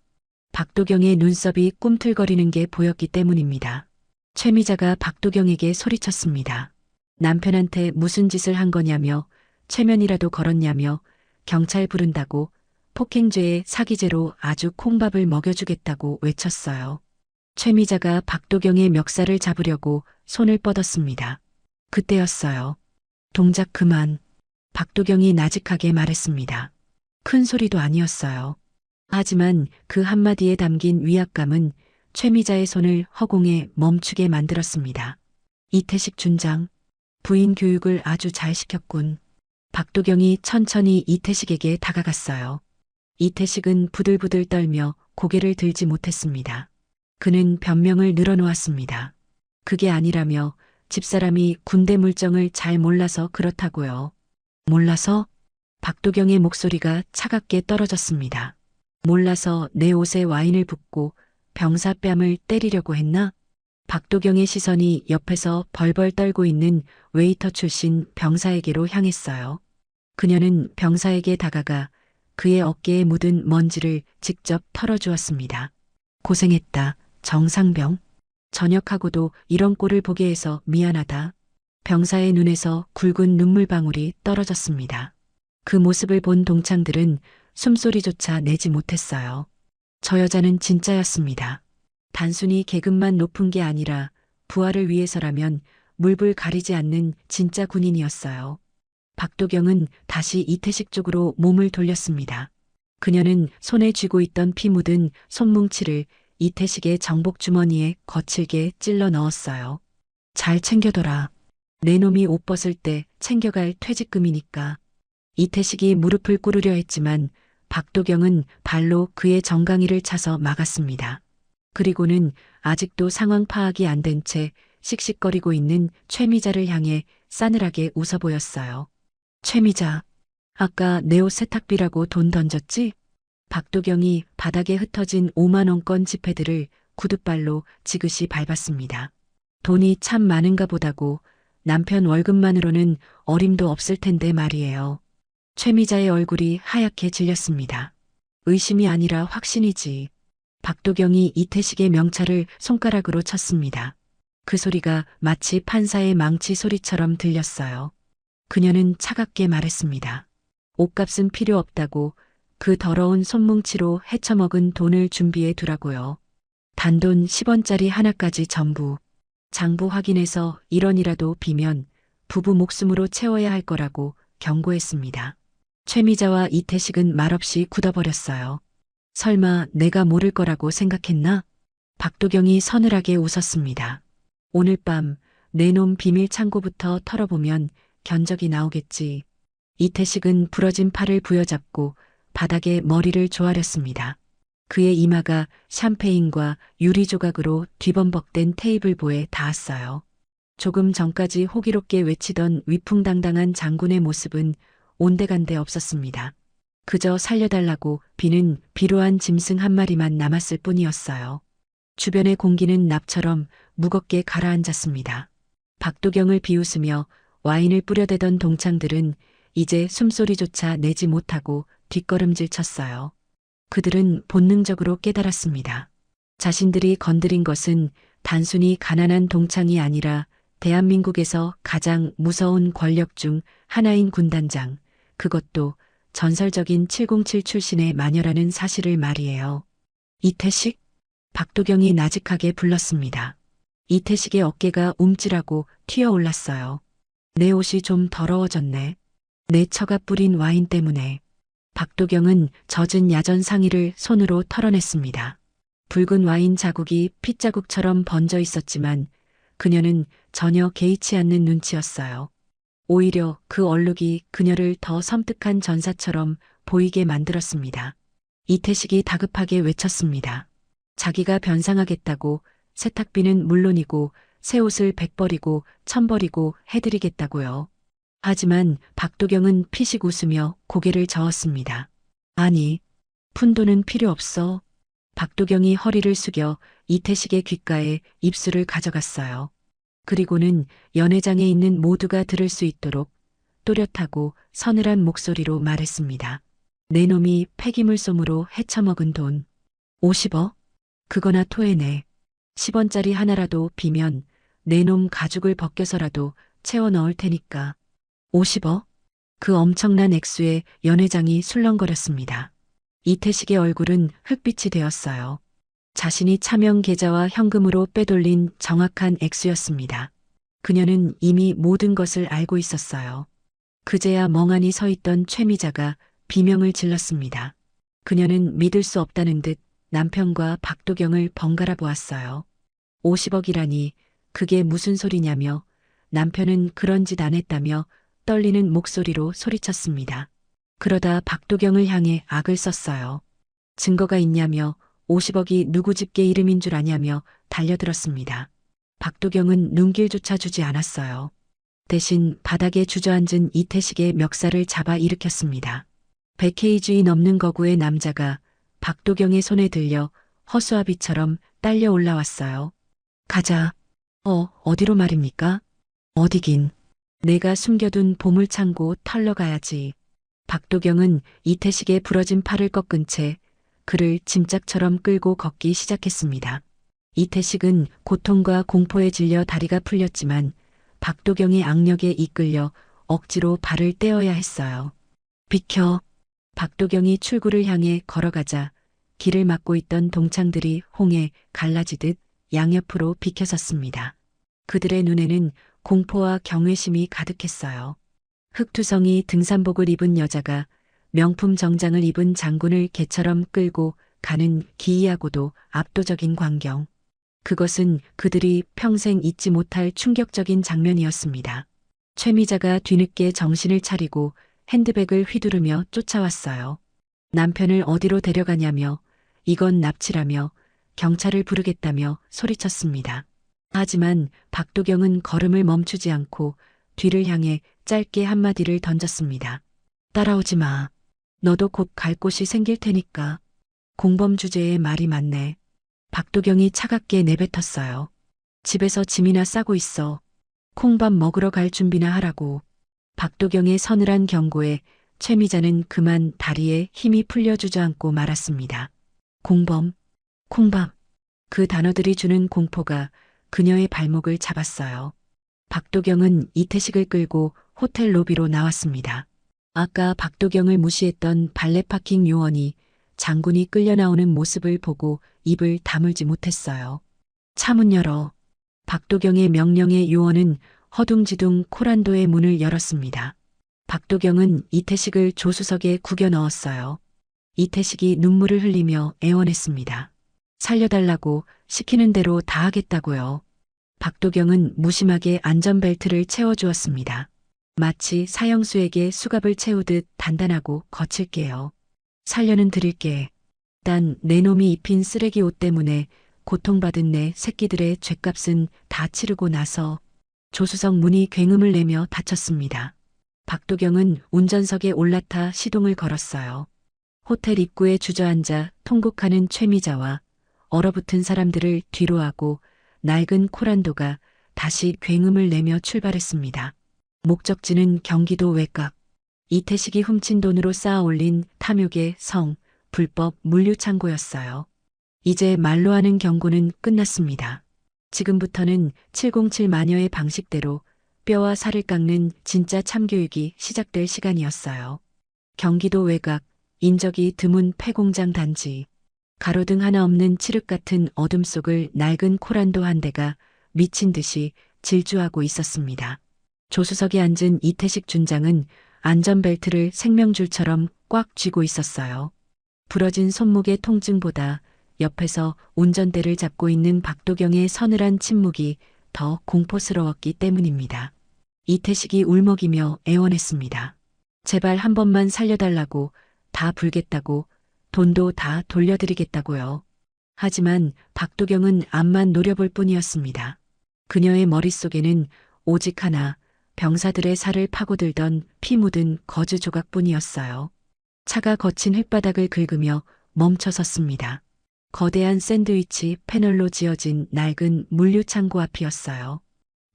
박도경의 눈썹이 꿈틀거리는 게 보였기 때문입니다. 최미자가 박도경에게 소리쳤습니다. 남편한테 무슨 짓을 한 거냐며 최면이라도 걸었냐며 경찰 부른다고 폭행죄에 사기죄로 아주 콩밥을 먹여주겠다고 외쳤어요. 최미자가 박도경의 멱살을 잡으려고 손을 뻗었습니다. 그때였어요. 동작 그만. 박도경이 나직하게 말했습니다. 큰 소리도 아니었어요. 하지만 그 한마디에 담긴 위압감은 최미자의 손을 허공에 멈추게 만들었습니다. 이태식 준장, 부인 교육을 아주 잘 시켰군. 박도경이 천천히 이태식에게 다가갔어요. 이태식은 부들부들 떨며 고개를 들지 못했습니다. 그는 변명을 늘어놓았습니다. 그게 아니라며 집사람이 군대 물정을 잘 몰라서 그렇다고요. 몰라서? 박도경의 목소리가 차갑게 떨어졌습니다. 몰라서 내 옷에 와인을 붓고 병사 뺨을 때리려고 했나? 박도경의 시선이 옆에서 벌벌 떨고 있는 웨이터 출신 병사에게로 향했어요. 그녀는 병사에게 다가가 그의 어깨에 묻은 먼지를 직접 털어주었습니다. 고생했다, 정상병. 저녁하고도 이런 꼴을 보게 해서 미안하다. 병사의 눈에서 굵은 눈물방울이 떨어졌습니다. 그 모습을 본 동창들은 숨소리조차 내지 못했어요. 저 여자는 진짜였습니다. 단순히 계급만 높은 게 아니라 부하를 위해서라면 물불 가리지 않는 진짜 군인이었어요. 박도경은 다시 이태식 쪽으로 몸을 돌렸습니다. 그녀는 손에 쥐고 있던 피 묻은 손뭉치를 이태식의 정복 주머니에 거칠게 찔러 넣었어요. 잘 챙겨둬라. 내 놈이 옷 벗을 때 챙겨갈 퇴직금이니까. 이태식이 무릎을 꿇으려 했지만 박도경은 발로 그의 정강이를 차서 막았습니다. 그리고는 아직도 상황 파악이 안 된 채 씩씩거리고 있는 최미자를 향해 싸늘하게 웃어 보였어요. 최미자, 아까 내 옷 세탁비라고 돈 던졌지? 박도경이 바닥에 흩어진 5만 원권 지폐들을 구둣발로 지그시 밟았습니다. 돈이 참 많은가 보다고 남편 월급만으로는 어림도 없을 텐데 말이에요. 최미자의 얼굴이 하얗게 질렸습니다. 의심이 아니라 확신이지. 박도경이 이태식의 명찰을 손가락으로 쳤습니다. 그 소리가 마치 판사의 망치 소리처럼 들렸어요. 그녀는 차갑게 말했습니다. 옷값은 필요 없다고 그 더러운 손뭉치로 헤쳐먹은 돈을 준비해 두라고요. 단돈 10원짜리 하나까지 전부. 장부 확인해서 1원이라도 비면 부부 목숨으로 채워야 할 거라고 경고했습니다. 최미자와 이태식은 말없이 굳어버렸어요. 설마 내가 모를 거라고 생각했나? 박도경이 서늘하게 웃었습니다. 오늘 밤 내놈 비밀 창고부터 털어보면 견적이 나오겠지. 이태식은 부러진 팔을 부여잡고 바닥에 머리를 조아렸습니다. 그의 이마가 샴페인과 유리 조각으로 뒤범벅된 테이블보에 닿았어요. 조금 전까지 호기롭게 외치던 위풍당당한 장군의 모습은 온데간데 없었습니다. 그저 살려달라고 비는 비로한 짐승 한 마리만 남았을 뿐이었어요. 주변의 공기는 납처럼 무겁게 가라앉았습니다. 박도경을 비웃으며 와인을 뿌려대던 동창들은 이제 숨소리조차 내지 못하고 뒷걸음질 쳤어요. 그들은 본능적으로 깨달았습니다. 자신들이 건드린 것은 단순히 가난한 동창이 아니라 대한민국에서 가장 무서운 권력 중 하나인 군단장, 그것도 전설적인 707 출신의 마녀라는 사실을 말이에요. 이태식? 박도경이 나직하게 불렀습니다. 이태식의 어깨가 움찔하고 튀어올랐어요. 내 옷이 좀 더러워졌네. 내 처가 뿌린 와인 때문에. 박도경은 젖은 야전 상의를 손으로 털어냈습니다. 붉은 와인 자국이 핏자국처럼 번져 있었지만 그녀는 전혀 개의치 않는 눈치였어요. 오히려 그 얼룩이 그녀를 더 섬뜩한 전사처럼 보이게 만들었습니다. 이태식이 다급하게 외쳤습니다. 자기가 변상하겠다고, 세탁비는 물론이고 새 옷을 100벌이고 1000벌이고 해드리겠다고요. 하지만 박도경은 피식 웃으며 고개를 저었습니다. 아니, 푼돈은 필요 없어. 박도경이 허리를 숙여 이태식의 귓가에 입술을 가져갔어요. 그리고는 연회장에 있는 모두가 들을 수 있도록 또렷하고 서늘한 목소리로 말했습니다. 내 놈이 폐기물솜으로 헤쳐먹은 돈 50억? 그거나 토해내. 10원짜리 하나라도 비면 내 놈 가죽을 벗겨서라도 채워 넣을 테니까. 50억? 그 엄청난 액수에 연회장이 술렁거렸습니다. 이태식의 얼굴은 흑빛이 되었어요. 자신이 차명 계좌와 현금으로 빼돌린 정확한 액수였습니다. 그녀는 이미 모든 것을 알고 있었어요. 그제야 멍하니 서 있던 최미자가 비명을 질렀습니다. 그녀는 믿을 수 없다는 듯 남편과 박도경을 번갈아 보았어요. 50억이라니 그게 무슨 소리냐며 남편은 그런 짓 안 했다며 떨리는 목소리로 소리쳤습니다. 그러다 박도경을 향해 악을 썼어요. 증거가 있냐며 50억이 누구 집게 이름인 줄 아냐며 달려들었습니다. 박도경은 눈길조차 주지 않았어요. 대신 바닥에 주저앉은 이태식의 멱살을 잡아 일으켰습니다. 100kg 넘는 거구의 남자가 박도경의 손에 들려 허수아비처럼 딸려 올라왔어요. 가자. 어디로 말입니까? 어디긴. 내가 숨겨둔 보물창고 털러 가야지. 박도경은 이태식의 부러진 팔을 꺾은 채 그를 짐짝처럼 끌고 걷기 시작했습니다. 이태식은 고통과 공포에 질려 다리가 풀렸지만 박도경의 악력에 이끌려 억지로 발을 떼어야 했어요. 비켜. 박도경이 출구를 향해 걸어가자 길을 막고 있던 동창들이 홍해 갈라지듯 양옆으로 비켜섰습니다. 그들의 눈에는 공포와 경외심이 가득했어요. 흑투성이 등산복을 입은 여자가 명품 정장을 입은 장군을 개처럼 끌고 가는 기이하고도 압도적인 광경. 그것은 그들이 평생 잊지 못할 충격적인 장면이었습니다. 최미자가 뒤늦게 정신을 차리고 핸드백을 휘두르며 쫓아왔어요. 남편을 어디로 데려가냐며 이건 납치라며 경찰을 부르겠다며 소리쳤습니다. 하지만 박도경은 걸음을 멈추지 않고 뒤를 향해 짧게 한마디를 던졌습니다. 따라오지 마. 너도 곧 갈 곳이 생길 테니까. 공범 주제에 말이 많네. 박도경이 차갑게 내뱉었어요. 집에서 짐이나 싸고 있어. 콩밥 먹으러 갈 준비나 하라고. 박도경의 서늘한 경고에 최미자는 그만 다리에 힘이 풀려 주저앉고 말았습니다. 공범, 콩밥. 그 단어들이 주는 공포가 그녀의 발목을 잡았어요. 박도경은 이태식을 끌고 호텔 로비로 나왔습니다. 아까 박도경을 무시했던 발레 파킹 요원이 장군이 끌려 나오는 모습을 보고 입을 다물지 못했어요. 차 문 열어. 박도경의 명령에 요원은 허둥지둥 코란도의 문을 열었습니다. 박도경은 이태식을 조수석에 구겨 넣었어요. 이태식이 눈물을 흘리며 애원했습니다. 살려달라고 시키는 대로 다 하겠다고요. 박도경은 무심하게 안전벨트를 채워주었습니다. 마치 사형수에게 수갑을 채우듯 단단하고 거칠게요. 살려는 드릴게. 단 내 놈이 입힌 쓰레기 옷 때문에 고통받은 내 새끼들의 죗값은 다 치르고 나서. 조수석 문이 굉음을 내며 닫혔습니다. 박도경은 운전석에 올라타 시동을 걸었어요. 호텔 입구에 주저앉아 통곡하는 최미자와 얼어붙은 사람들을 뒤로하고 낡은 코란도가 다시 굉음을 내며 출발했습니다. 목적지는 경기도 외곽. 이태식이 훔친 돈으로 쌓아 올린 탐욕의 성, 불법 물류창고였어요. 이제 말로 하는 경고는 끝났습니다. 지금부터는 707 마녀의 방식대로 뼈와 살을 깎는 진짜 참교육이 시작될 시간이었어요. 경기도 외곽, 인적이 드문 폐공장 단지. 가로등 하나 없는 칠흑 같은 어둠 속을 낡은 코란도 한 대가 미친 듯이 질주하고 있었습니다. 조수석에 앉은 이태식 준장은 안전벨트를 생명줄처럼 꽉 쥐고 있었어요. 부러진 손목의 통증보다 옆에서 운전대를 잡고 있는 박도경의 서늘한 침묵이 더 공포스러웠기 때문입니다. 이태식이 울먹이며 애원했습니다. 제발 한 번만 살려달라고, 다 불겠다고, 돈도 다 돌려드리겠다고요. 하지만 박도경은 앞만 노려볼 뿐이었습니다. 그녀의 머릿속에는 오직 하나, 병사들의 살을 파고들던 피 묻은 거즈 조각뿐이었어요. 차가 거친 흙바닥을 긁으며 멈춰섰습니다. 거대한 샌드위치 패널로 지어진 낡은 물류창고 앞이었어요.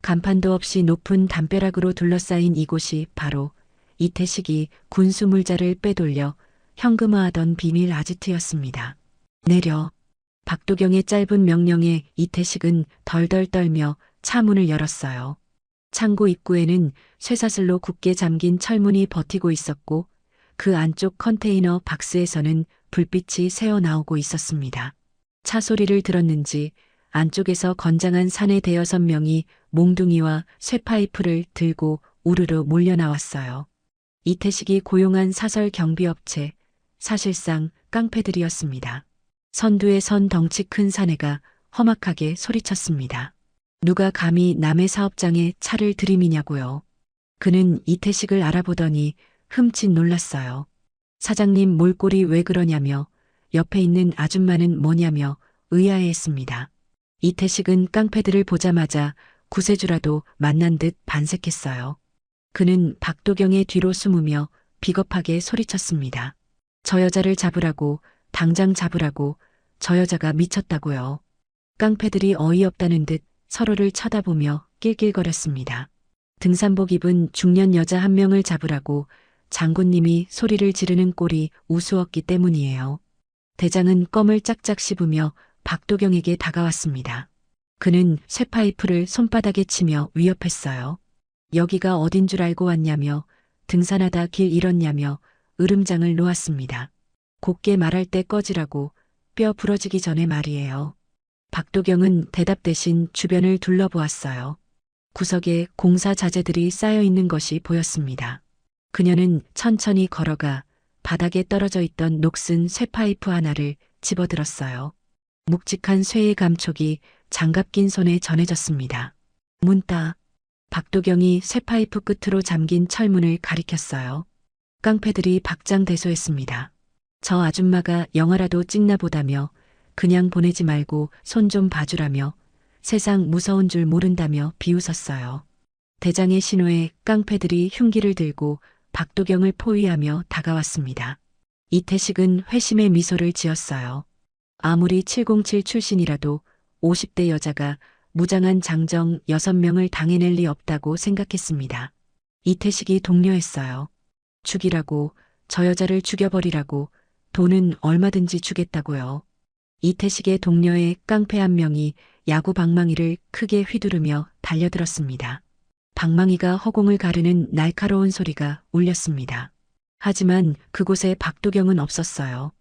간판도 없이 높은 담벼락으로 둘러싸인 이곳이 바로 이태식이 군수물자를 빼돌려 현금화하던 비밀 아지트였습니다. 내려. 박도경의 짧은 명령에 이태식은 덜덜 떨며 차 문을 열었어요. 창고 입구에는 쇠사슬로 굳게 잠긴 철문이 버티고 있었고 그 안쪽 컨테이너 박스에서는 불빛이 새어나오고 있었습니다. 차 소리를 들었는지 안쪽에서 건장한 사내 대여섯 명이 몽둥이와 쇠파이프를 들고 우르르 몰려나왔어요. 이태식이 고용한 사설 경비업체, 사실상 깡패들이었습니다. 선두에 선 덩치 큰 사내가 험악하게 소리쳤습니다. 누가 감히 남의 사업장에 차를 들이미냐고요. 그는 이태식을 알아보더니 흠칫 놀랐어요. 사장님 몰골이 왜 그러냐며 옆에 있는 아줌마는 뭐냐며 의아해했습니다. 이태식은 깡패들을 보자마자 구세주라도 만난 듯 반색했어요. 그는 박도경의 뒤로 숨으며 비겁하게 소리쳤습니다. 저 여자를 잡으라고, 당장 잡으라고, 저 여자가 미쳤다고요. 깡패들이 어이없다는 듯 서로를 쳐다보며 낄낄거렸습니다. 등산복 입은 중년 여자 한 명을 잡으라고 장군님이 소리를 지르는 꼴이 우스웠기 때문이에요. 대장은 껌을 짝짝 씹으며 박도경에게 다가왔습니다. 그는 쇠파이프를 손바닥에 치며 위협했어요. 여기가 어딘 줄 알고 왔냐며 등산하다 길 잃었냐며 으름장을 놓았습니다. 곱게 말할 때 꺼지라고, 뼈 부러지기 전에 말이에요. 박도경은 대답 대신 주변을 둘러보았어요. 구석에 공사 자재들이 쌓여 있는 것이 보였습니다. 그녀는 천천히 걸어가 바닥에 떨어져 있던 녹슨 쇠파이프 하나를 집어들었어요. 묵직한 쇠의 감촉이 장갑 낀 손에 전해졌습니다. 문따. 박도경이 쇠파이프 끝으로 잠긴 철문을 가리켰어요. 깡패들이 박장대소했습니다. 저 아줌마가 영화라도 찍나 보다며 그냥 보내지 말고 손 좀 봐주라며 세상 무서운 줄 모른다며 비웃었어요. 대장의 신호에 깡패들이 흉기를 들고 박도경을 포위하며 다가왔습니다. 이태식은 회심의 미소를 지었어요. 아무리 707 출신이라도 50대 여자가 무장한 장정 6명을 당해낼 리 없다고 생각했습니다. 이태식이 독려했어요. 죽이라고, 저 여자를 죽여버리라고, 돈은 얼마든지 주겠다고요. 이태식의 동료의 깡패 한 명이 야구 방망이를 크게 휘두르며 달려들었습니다. 방망이가 허공을 가르는 날카로운 소리가 울렸습니다. 하지만 그곳에 박도경은 없었어요.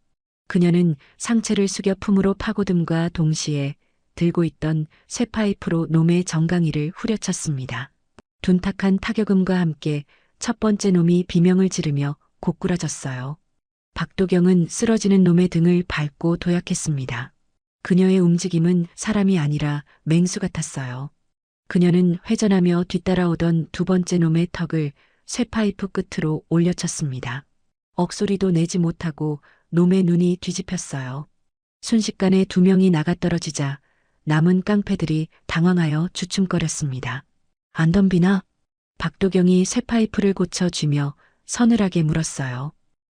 그녀는 상체를 숙여 품으로 파고듦과 동시에 들고 있던 쇠파이프로 놈의 정강이를 후려쳤습니다. 둔탁한 타격음과 함께 첫 번째 놈이 비명을 지르며 고꾸라졌어요. 박도경은 쓰러지는 놈의 등을 밟고 도약했습니다. 그녀의 움직임은 사람이 아니라 맹수 같았어요. 그녀는 회전하며 뒤따라오던 두 번째 놈의 턱을 쇠파이프 끝으로 올려쳤습니다. 억소리도 내지 못하고 놈의 눈이 뒤집혔어요. 순식간에 두 명이 나가떨어지자 남은 깡패들이 당황하여 주춤거렸습니다. 안 덤비나? 박도경이 쇠파이프를 고쳐쥐며 서늘하게 물었어요.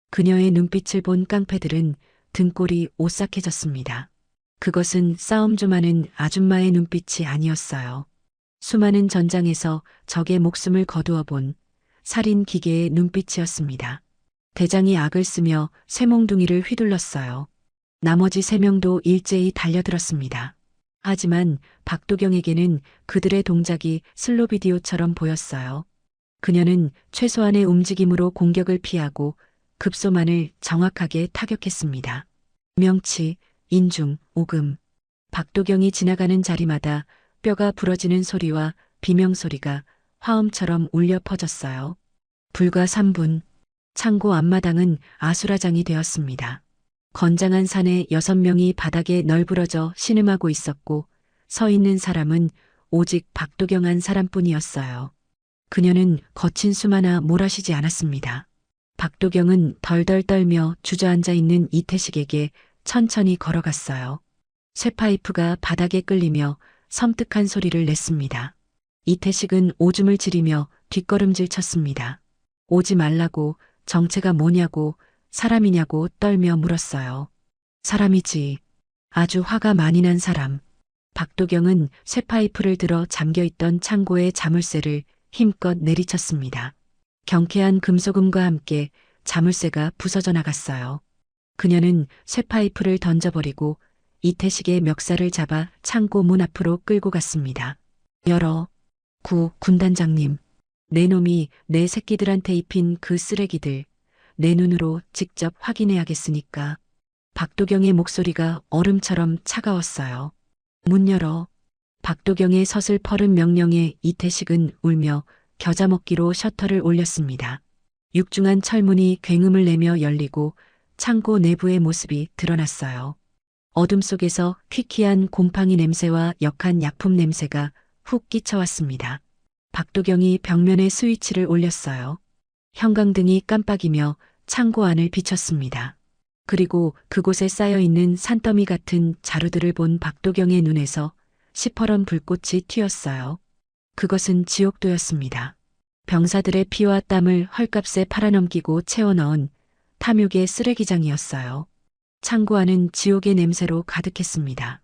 그녀의 눈빛을 본 깡패들은 등골이 오싹해졌습니다. 그것은 싸움 좀 하는 아줌마의 눈빛이 아니었어요. 수많은 전장에서 적의 목숨을 거두어 본 살인 기계의 눈빛이었습니다. 대장이 악을 쓰며 쇠몽둥이를 휘둘렀어요. 나머지 세 명도 일제히 달려들었습니다. 하지만 박도경에게는 그들의 동작이 슬로 비디오처럼 보였어요. 그녀는 최소한의 움직임으로 공격을 피하고 급소만을 정확하게 타격했습니다. 명치, 인중, 오금. 박도경이 지나가는 자리마다 뼈가 부러지는 소리와 비명소리가 화음처럼 울려 퍼졌어요. 불과 3분, 창고 앞마당은 아수라장이 되었습니다. 건장한 산에 6명이 바닥에 널브러져 신음하고 있었고 서 있는 사람은 오직 박도경 한 사람뿐이었어요. 그녀는 거친 숨 하나 몰아쉬지 않았습니다. 박도경은 덜덜 떨며 주저앉아 있는 이태식에게 천천히 걸어갔어요. 쇠파이프가 바닥에 끌리며 섬뜩한 소리를 냈습니다. 이태식은 오줌을 지리며 뒷걸음질 쳤습니다. 오지 말라고, 정체가 뭐냐고, 사람이냐고 떨며 물었어요. 사람이지. 아주 화가 많이 난 사람. 박도경은 쇠파이프를 들어 잠겨있던 창고의 자물쇠를 힘껏 내리쳤습니다. 경쾌한 금속음과 함께 자물쇠가 부서져 나갔어요. 그녀는 쇠파이프를 던져버리고 이태식의 멱살을 잡아 창고 문 앞으로 끌고 갔습니다. 열어. 군단장님. 내 놈이 내 새끼들한테 입힌 그 쓰레기들. 내 눈으로 직접 확인해야겠으니까. 박도경의 목소리가 얼음처럼 차가웠어요. 문 열어. 박도경의 서슬퍼른 명령에 이태식은 울며 겨자먹기로 셔터를 올렸습니다. 육중한 철문이 굉음을 내며 열리고 창고 내부의 모습이 드러났어요. 어둠 속에서 퀴퀴한 곰팡이 냄새와 역한 약품 냄새가 훅 끼쳐왔습니다. 박도경이 벽면에 스위치를 올렸어요. 형광등이 깜빡이며 창고 안을 비췄습니다. 그리고 그곳에 쌓여있는 산더미 같은 자루들을 본 박도경의 눈에서 시퍼런 불꽃이 튀었어요. 그것은 지옥도였습니다. 병사들의 피와 땀을 헐값에 팔아넘기고 채워넣은 탐욕의 쓰레기장이었어요. 창고 안은 지옥의 냄새로 가득했습니다.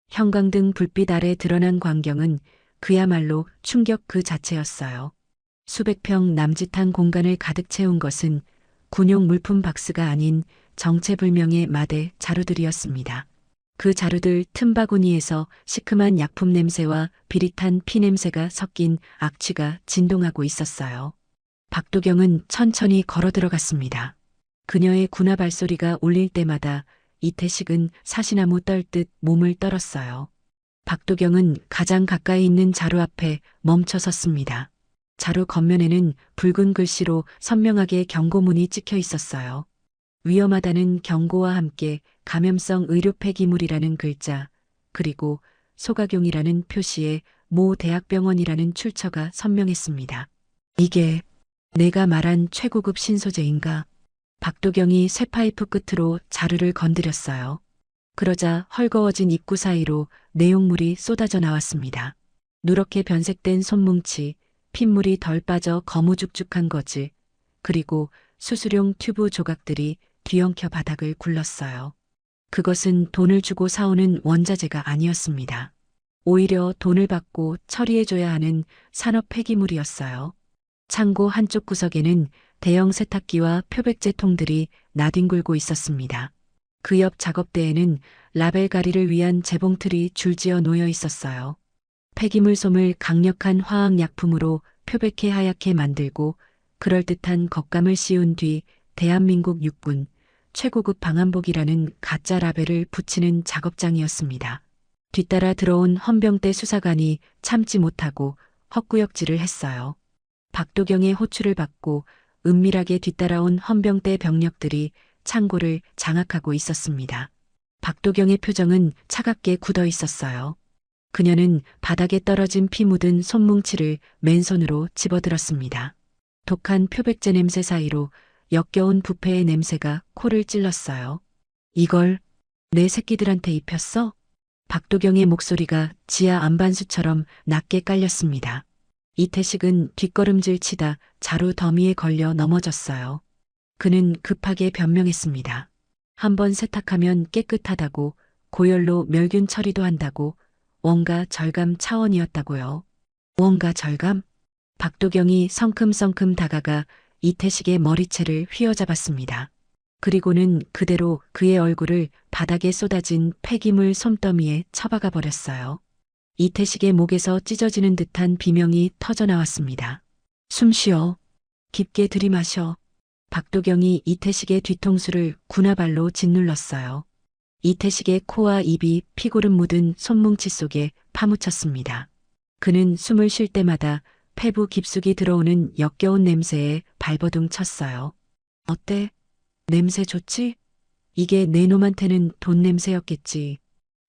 형광등 불빛 아래 드러난 광경은 그야말로 충격 그 자체였어요. 수백 평 남짓한 공간을 가득 채운 것은 군용 물품 박스가 아닌 정체불명의 마대 자루들이었습니다. 그 자루들 틈바구니에서 시큼한 약품 냄새와 비릿한 피 냄새가 섞인 악취가 진동하고 있었어요. 박도경은 천천히 걸어 들어갔습니다. 그녀의 군화 발소리가 울릴 때마다 이태식은 사시나무 떨듯 몸을 떨었어요. 박도경은 가장 가까이 있는 자루 앞에 멈춰 섰습니다. 자루 겉면에는 붉은 글씨로 선명하게 경고문이 찍혀 있었어요. 위험하다는 경고와 함께 감염성 의료 폐기물이라는 글자, 그리고 소각용이라는 표시에 모 대학병원이라는 출처가 선명했습니다. 이게 내가 말한 최고급 신소재인가? 박도경이 쇠파이프 끝으로 자루를 건드렸어요. 그러자 헐거워진 입구 사이로 내용물이 쏟아져 나왔습니다. 누렇게 변색된 손뭉치, 핏물이 덜 빠져 거무죽죽한 거즈, 그리고 수술용 튜브 조각들이 뒤엉켜 바닥을 굴렀어요. 그것은 돈을 주고 사오는 원자재가 아니었습니다. 오히려 돈을 받고 처리해줘야 하는 산업 폐기물이었어요. 창고 한쪽 구석에는 대형 세탁기와 표백제 통들이 나뒹굴고 있었습니다. 그 옆 작업대에는 라벨 가리를 위한 재봉틀이 줄지어 놓여 있었어요. 폐기물 솜을 강력한 화학약품으로 표백해 하얗게 만들고 그럴듯한 겉감을 씌운 뒤 대한민국 육군 최고급 방한복이라는 가짜 라벨을 붙이는 작업장이었습니다. 뒤따라 들어온 헌병대 수사관이 참지 못하고 헛구역질을 했어요. 박도경의 호출을 받고 은밀하게 뒤따라온 헌병대 병력들이 창고를 장악하고 있었습니다. 박도경의 표정은 차갑게 굳어 있었어요. 그녀는 바닥에 떨어진 피 묻은 손뭉치를 맨손으로 집어들었습니다. 독한 표백제 냄새 사이로 역겨운 부패의 냄새가 코를 찔렀어요. 이걸 내 새끼들한테 입혔어? 박도경의 목소리가 지하 안반수처럼 낮게 깔렸습니다. 이태식은 뒷걸음질 치다 자루 더미에 걸려 넘어졌어요. 그는 급하게 변명했습니다. 한번 세탁하면 깨끗하다고, 고열로 멸균 처리도 한다고, 원가 절감 차원이었다고요. 원가 절감? 박도경이 성큼성큼 다가가 이태식의 머리채를 휘어잡았습니다. 그리고는 그대로 그의 얼굴을 바닥에 쏟아진 폐기물 솜더미에 처박아 버렸어요. 이태식의 목에서 찢어지는 듯한 비명이 터져나왔습니다. 숨 쉬어. 깊게 들이마셔. 박도경이 이태식의 뒤통수를 군화발로 짓눌렀어요. 이태식의 코와 입이 피고름 묻은 손뭉치 속에 파묻혔습니다. 그는 숨을 쉴 때마다 폐부 깊숙이 들어오는 역겨운 냄새에 발버둥 쳤어요. 어때? 냄새 좋지? 이게 내 놈한테는 돈 냄새였겠지.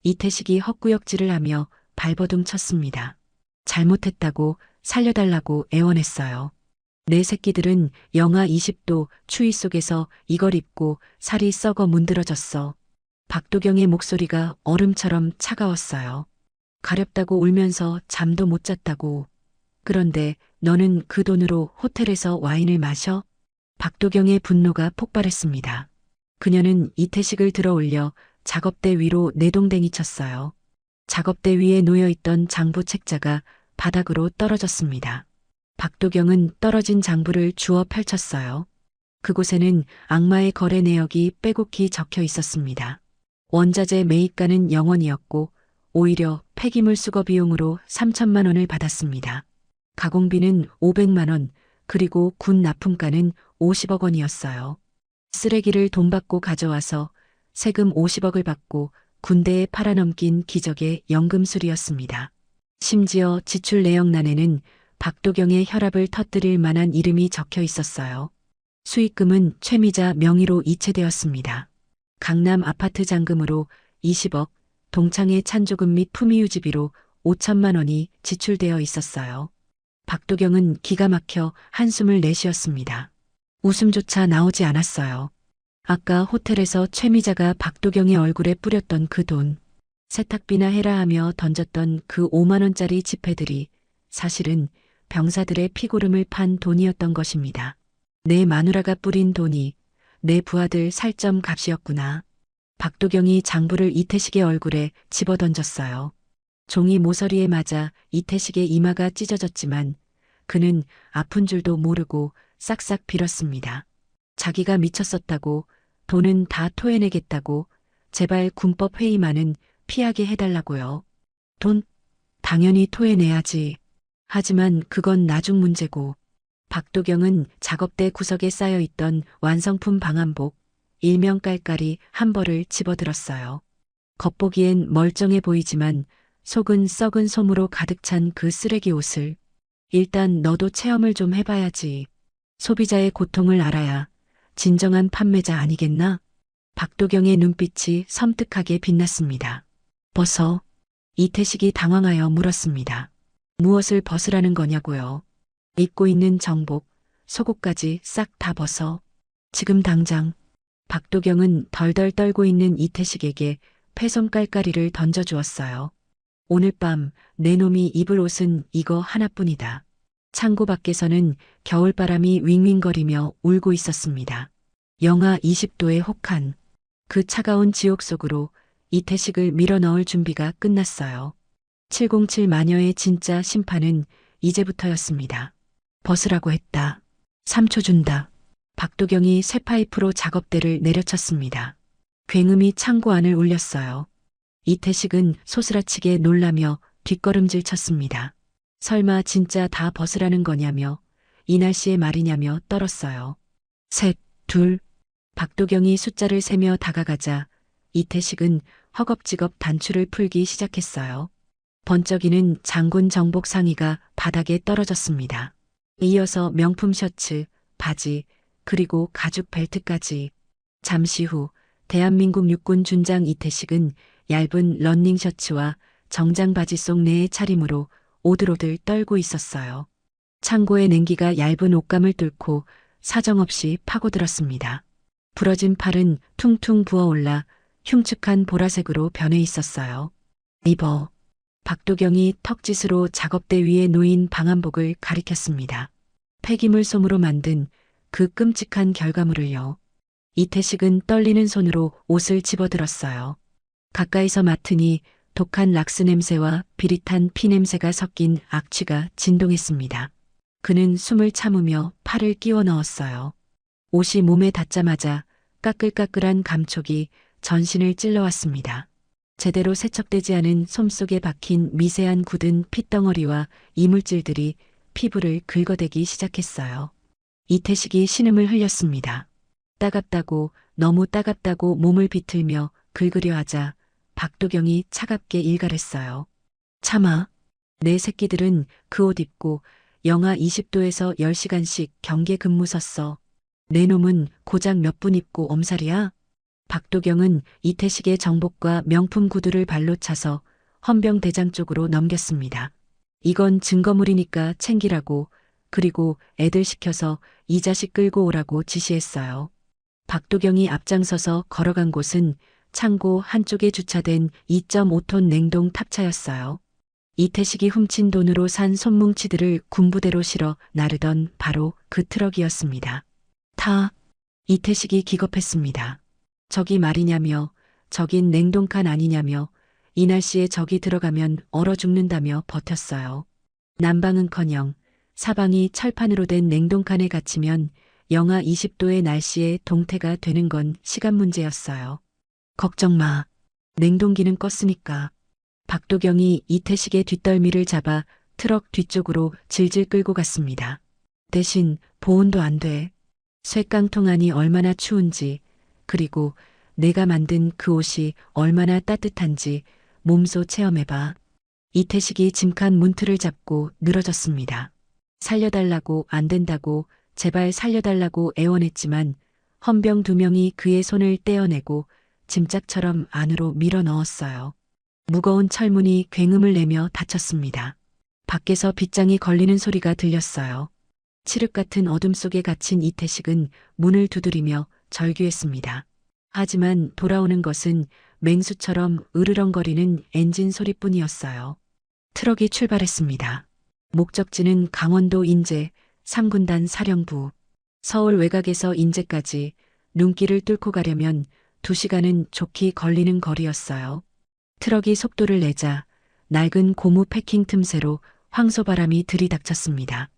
이태식이 헛구역질을 하며 발버둥 쳤습니다. 잘못했다고 살려달라고 애원했어요. 내 새끼들은 영하 20도 추위 속에서 이걸 입고 살이 썩어 문드러졌어. 박도경의 목소리가 얼음처럼 차가웠어요. 가렵다고 울면서 잠도 못 잤다고. 그런데 너는 그 돈으로 호텔에서 와인을 마셔? 박도경의 분노가 폭발했습니다. 그녀는 이태식을 들어 올려 작업대 위로 내동댕이 쳤어요. 작업대 위에 놓여있던 장부 책자가 바닥으로 떨어졌습니다. 박도경은 떨어진 장부를 주워 펼쳤어요. 그곳에는 악마의 거래 내역이 빼곡히 적혀 있었습니다. 원자재 매입가는 0원이었고 오히려 폐기물 수거 비용으로 3천만 원을 받았습니다. 가공비는 500만 원, 그리고 군 납품가는 50억 원이었어요. 쓰레기를 돈 받고 가져와서 세금 50억을 받고 군대에 팔아넘긴 기적의 연금술이었습니다. 심지어 지출 내역란에는 박도경의 혈압을 터뜨릴 만한 이름이 적혀 있었어요. 수익금은 최미자 명의로 이체되었습니다. 강남 아파트 잔금으로 20억, 동창회 찬조금 및 품위유지비로 5천만 원이 지출되어 있었어요. 박도경은 기가 막혀 한숨을 내쉬었습니다. 웃음조차 나오지 않았어요. 아까 호텔에서 최미자가 박도경의 얼굴에 뿌렸던 그 돈, 세탁비나 해라 하며 던졌던 그 5만 원짜리 지폐들이 사실은 병사들의 피고름을 판 돈이었던 것입니다. 내 마누라가 뿌린 돈이 내 부하들 살점 값이었구나. 박도경이 장부를 이태식의 얼굴에 집어던졌어요. 종이 모서리에 맞아 이태식의 이마가 찢어졌지만 그는 아픈 줄도 모르고 싹싹 빌었습니다. 자기가 미쳤었다고, 돈은 다 토해내겠다고, 제발 군법 회의만은 피하게 해달라고요. 돈? 당연히 토해내야지. 하지만 그건 나중 문제고. 박도경은 작업대 구석에 쌓여있던 완성품 방한복, 일명 깔깔이 한 벌을 집어들었어요. 겉보기엔 멀쩡해 보이지만 속은 썩은 솜으로 가득 찬 그 쓰레기 옷을. 일단 너도 체험을 좀 해봐야지. 소비자의 고통을 알아야 진정한 판매자 아니겠나? 박도경의 눈빛이 섬뜩하게 빛났습니다. 벗어. 이태식이 당황하여 물었습니다. 무엇을 벗으라는 거냐고요. 입고 있는 정복, 속옷까지 싹 다 벗어. 지금 당장. 박도경은 덜덜 떨고 있는 이태식에게 폐솜 깔깔이를 던져주었어요. 오늘 밤 내 놈이 입을 옷은 이거 하나뿐이다. 창고 밖에서는 겨울바람이 윙윙거리며 울고 있었습니다. 영하 20도의 혹한, 그 차가운 지옥 속으로 이태식을 밀어넣을 준비가 끝났어요. 707 마녀의 진짜 심판은 이제부터였습니다. 벗으라고 했다. 3초 준다. 박도경이 쇠파이프로 작업대를 내려쳤습니다. 굉음이 창고 안을 울렸어요. 이태식은 소스라치게 놀라며 뒷걸음질 쳤습니다. 설마 진짜 다 벗으라는 거냐며, 이 날씨의 말이냐며 떨었어요. 셋, 둘. 박도경이 숫자를 세며 다가가자 이태식은 허겁지겁 단추를 풀기 시작했어요. 번쩍이는 장군 정복 상의가 바닥에 떨어졌습니다. 이어서 명품 셔츠, 바지, 그리고 가죽 벨트까지. 잠시 후 대한민국 육군 준장 이태식은 얇은 러닝 셔츠와 정장 바지 속 내의 차림으로 오들오들 떨고 있었어요. 창고의 냉기가 얇은 옷감을 뚫고 사정없이 파고들었습니다. 부러진 팔은 퉁퉁 부어올라 흉측한 보라색으로 변해 있었어요. 입어. 박도경이 턱짓으로 작업대 위에 놓인 방한복을 가리켰습니다. 폐기물 솜으로 만든 그 끔찍한 결과물을요. 이태식은 떨리는 손으로 옷을 집어들었어요. 가까이서 맡으니 독한 락스 냄새와 비릿한 피 냄새가 섞인 악취가 진동했습니다. 그는 숨을 참으며 팔을 끼워 넣었어요. 옷이 몸에 닿자마자 까끌까끌한 감촉이 전신을 찔러왔습니다. 제대로 세척되지 않은 솜 속에 박힌 미세한 굳은 핏덩어리와 이물질들이 피부를 긁어대기 시작했어요. 이태식이 신음을 흘렸습니다. 따갑다고, 너무 따갑다고 몸을 비틀며 긁으려 하자 박도경이 차갑게 일갈했어요. 참아. 내 새끼들은 그 옷 입고 영하 20도에서 10시간씩 경계 근무 섰어. 내 놈은 고작 몇 분 입고 엄살이야? 박도경은 이태식의 정복과 명품 구두를 발로 차서 헌병대장 쪽으로 넘겼습니다. 이건 증거물이니까 챙기라고, 그리고 애들 시켜서 이 자식 끌고 오라고 지시했어요. 박도경이 앞장서서 걸어간 곳은 창고 한쪽에 주차된 2.5톤 냉동 탑차였어요. 이태식이 훔친 돈으로 산 손뭉치들을 군부대로 실어 나르던 바로 그 트럭이었습니다. 이태식이 기겁했습니다. 저기 말이냐며, 저긴 냉동칸 아니냐며, 이 날씨에 저기 들어가면 얼어 죽는다며 버텼어요. 난방은커녕 사방이 철판으로 된 냉동칸에 갇히면 영하 20도의 날씨에 동태가 되는 건 시간 문제였어요. 걱정 마. 냉동기는 껐으니까. 박도경이 이태식의 뒷덜미를 잡아 트럭 뒤쪽으로 질질 끌고 갔습니다. 대신 보온도 안 돼. 쇠깡통 안이 얼마나 추운지, 그리고 내가 만든 그 옷이 얼마나 따뜻한지 몸소 체험해봐. 이태식이 짐칸 문틀을 잡고 늘어졌습니다. 살려달라고 안 된다고 제발 살려달라고 애원했지만 헌병 2명이 그의 손을 떼어내고 짐짝처럼 안으로 밀어 넣었어요. 무거운 철문이 굉음을 내며 닫혔습니다. 밖에서 빗장이 걸리는 소리가 들렸어요. 칠흑 같은 어둠 속에 갇힌 이태식은 문을 두드리며 절규했습니다. 하지만 돌아오는 것은 맹수처럼 으르렁거리는 엔진 소리뿐이었어요. 트럭이 출발했습니다. 목적지는 강원도 인제 3군단 사령부. 서울 외곽에서 인제까지 눈길을 뚫고 가려면 2시간은 좋게 걸리는 거리였어요. 트럭이 속도를 내자 낡은 고무 패킹 틈새로 황소바람이 들이닥쳤습니다.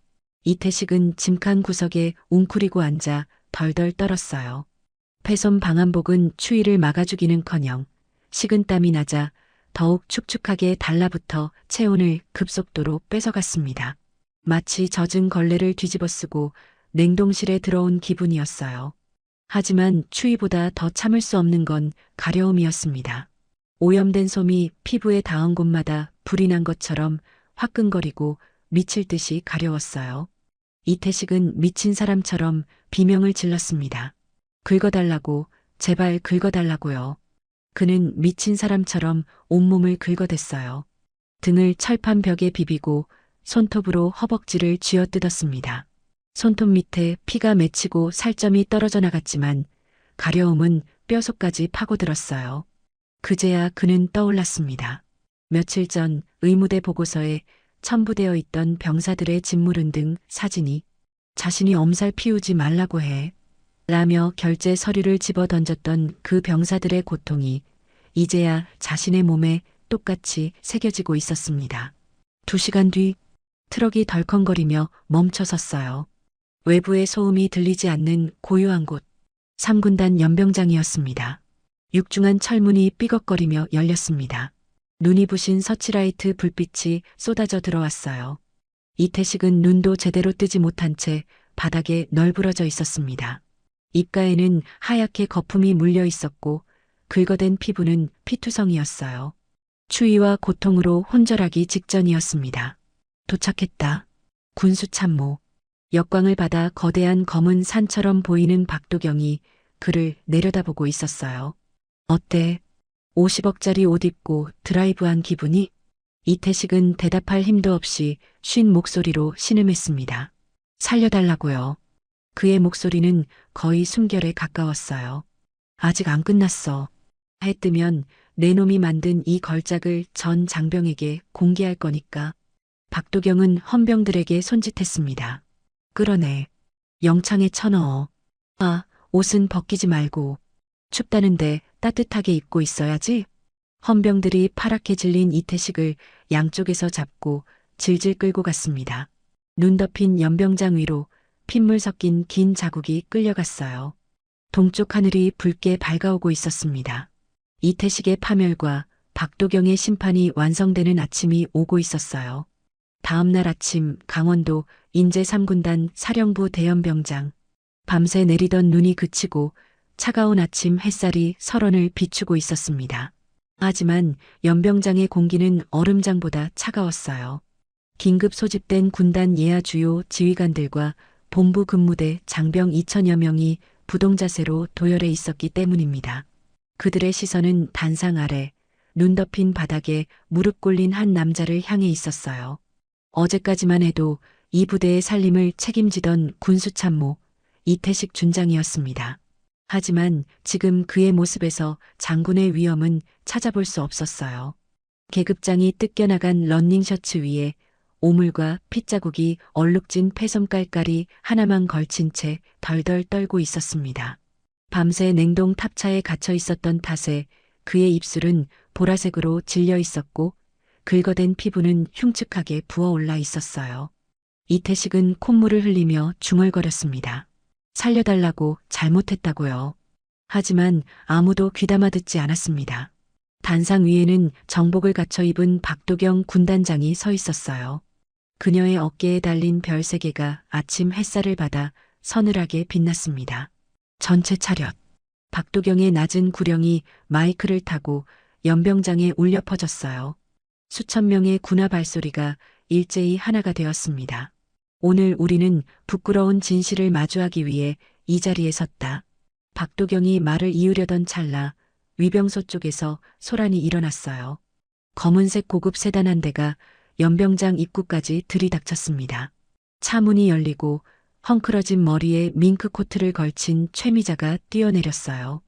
이태식은 짐칸 구석에 웅크리고 앉아 덜덜 떨었어요. 폐솜 방한복은 추위를 막아주기는커녕 식은땀이 나자 더욱 축축하게 달라붙어 체온을 급속도로 뺏어갔습니다. 마치 젖은 걸레를 뒤집어쓰고 냉동실에 들어온 기분이었어요. 하지만 추위보다 더 참을 수 없는 건 가려움이었습니다. 오염된 솜이 피부에 닿은 곳마다 불이 난 것처럼 화끈거리고 미칠 듯이 가려웠어요. 이태식은 미친 사람처럼 비명을 질렀습니다. 긁어달라고, 제발 긁어달라고요. 그는 미친 사람처럼 온몸을 긁어댔어요. 등을 철판 벽에 비비고 손톱으로 허벅지를 쥐어뜯었습니다. 손톱 밑에 피가 맺히고 살점이 떨어져 나갔지만 가려움은 뼈속까지 파고들었어요. 그제야 그는 떠올랐습니다. 며칠 전 의무대 보고서에 첨부되어 있던 병사들의 짓무른 등 사진이 자신이 엄살 피우지 말라고 해 라며 결제 서류를 집어 던졌던 그 병사들의 고통이 이제야 자신의 몸에 똑같이 새겨지고 있었습니다. 2시간 뒤 트럭이 덜컹거리며 멈춰섰어요. 외부의 소음이 들리지 않는 고요한 곳, 3군단 연병장이었습니다. 육중한 철문이 삐걱거리며 열렸습니다. 눈이 부신 서치라이트 불빛이 쏟아져 들어왔어요. 이태식은 눈도 제대로 뜨지 못한 채 바닥에 널브러져 있었습니다. 입가에는 하얗게 거품이 물려 있었고 긁어댄 피부는 피투성이었어요. 추위와 고통으로 혼절하기 직전이었습니다. 도착했다. 군수참모. 역광을 받아 거대한 검은 산처럼 보이는 박도경이 그를 내려다보고 있었어요. 어때? 50억짜리 옷 입고 드라이브한 기분이? 이태식은 대답할 힘도 없이 쉰 목소리로 신음했습니다. 살려달라고요. 그의 목소리는 거의 숨결에 가까웠어요. 아직 안 끝났어. 해 뜨면 내 놈이 만든 이 걸작을 전 장병에게 공개할 거니까. 박도경은 헌병들에게 손짓했습니다. 끌어내. 영창에 쳐넣어. 아, 옷은 벗기지 말고. 춥다는데 따뜻하게 입고 있어야지. 헌병들이 파랗게 질린 이태식을 양쪽에서 잡고 질질 끌고 갔습니다. 눈 덮인 연병장 위로 핏물 섞인 긴 자국이 끌려갔어요. 동쪽 하늘이 붉게 밝아오고 있었습니다. 이태식의 파멸과 박도경의 심판이 완성되는 아침이 오고 있었어요. 다음 날 아침 강원도 인제 3군단 사령부 대연병장. 밤새 내리던 눈이 그치고 차가운 아침 햇살이 설원을 비추고 있었습니다. 하지만 연병장의 공기는 얼음장보다 차가웠어요. 긴급 소집된 군단 예하 주요 지휘관들과 본부 근무대 장병 2천여 명이 부동자세로 도열해 있었기 때문입니다. 그들의 시선은 단상 아래 눈 덮인 바닥에 무릎 꿇린 한 남자를 향해 있었어요. 어제까지만 해도 이 부대의 살림을 책임지던 군수참모 이태식 준장이었습니다. 하지만 지금 그의 모습에서 장군의 위엄은 찾아볼 수 없었어요. 계급장이 뜯겨나간 러닝셔츠 위에 오물과 핏자국이 얼룩진 폐솜깔깔이 하나만 걸친 채 덜덜 떨고 있었습니다. 밤새 냉동 탑차에 갇혀 있었던 탓에 그의 입술은 보라색으로 질려 있었고 긁어댄 피부는 흉측하게 부어올라 있었어요. 이태식은 콧물을 흘리며 중얼거렸습니다. 살려달라고 잘못했다고요. 하지만 아무도 귀담아 듣지 않았습니다. 단상 위에는 정복을 갖춰 입은 박도경 군단장이 서 있었어요. 그녀의 어깨에 달린 별 3개가 아침 햇살을 받아 서늘하게 빛났습니다. 전체 차렷. 박도경의 낮은 구령이 마이크를 타고 연병장에 울려 퍼졌어요. 수천 명의 군화 발소리가 일제히 하나가 되었습니다. 오늘 우리는 부끄러운 진실을 마주하기 위해 이 자리에 섰다. 박도경이 말을 이으려던 찰나 위병소 쪽에서 소란이 일어났어요. 검은색 고급 세단 한 대가 연병장 입구까지 들이닥쳤습니다. 차문이 열리고 헝클어진 머리에 밍크 코트를 걸친 최미자가 뛰어내렸어요.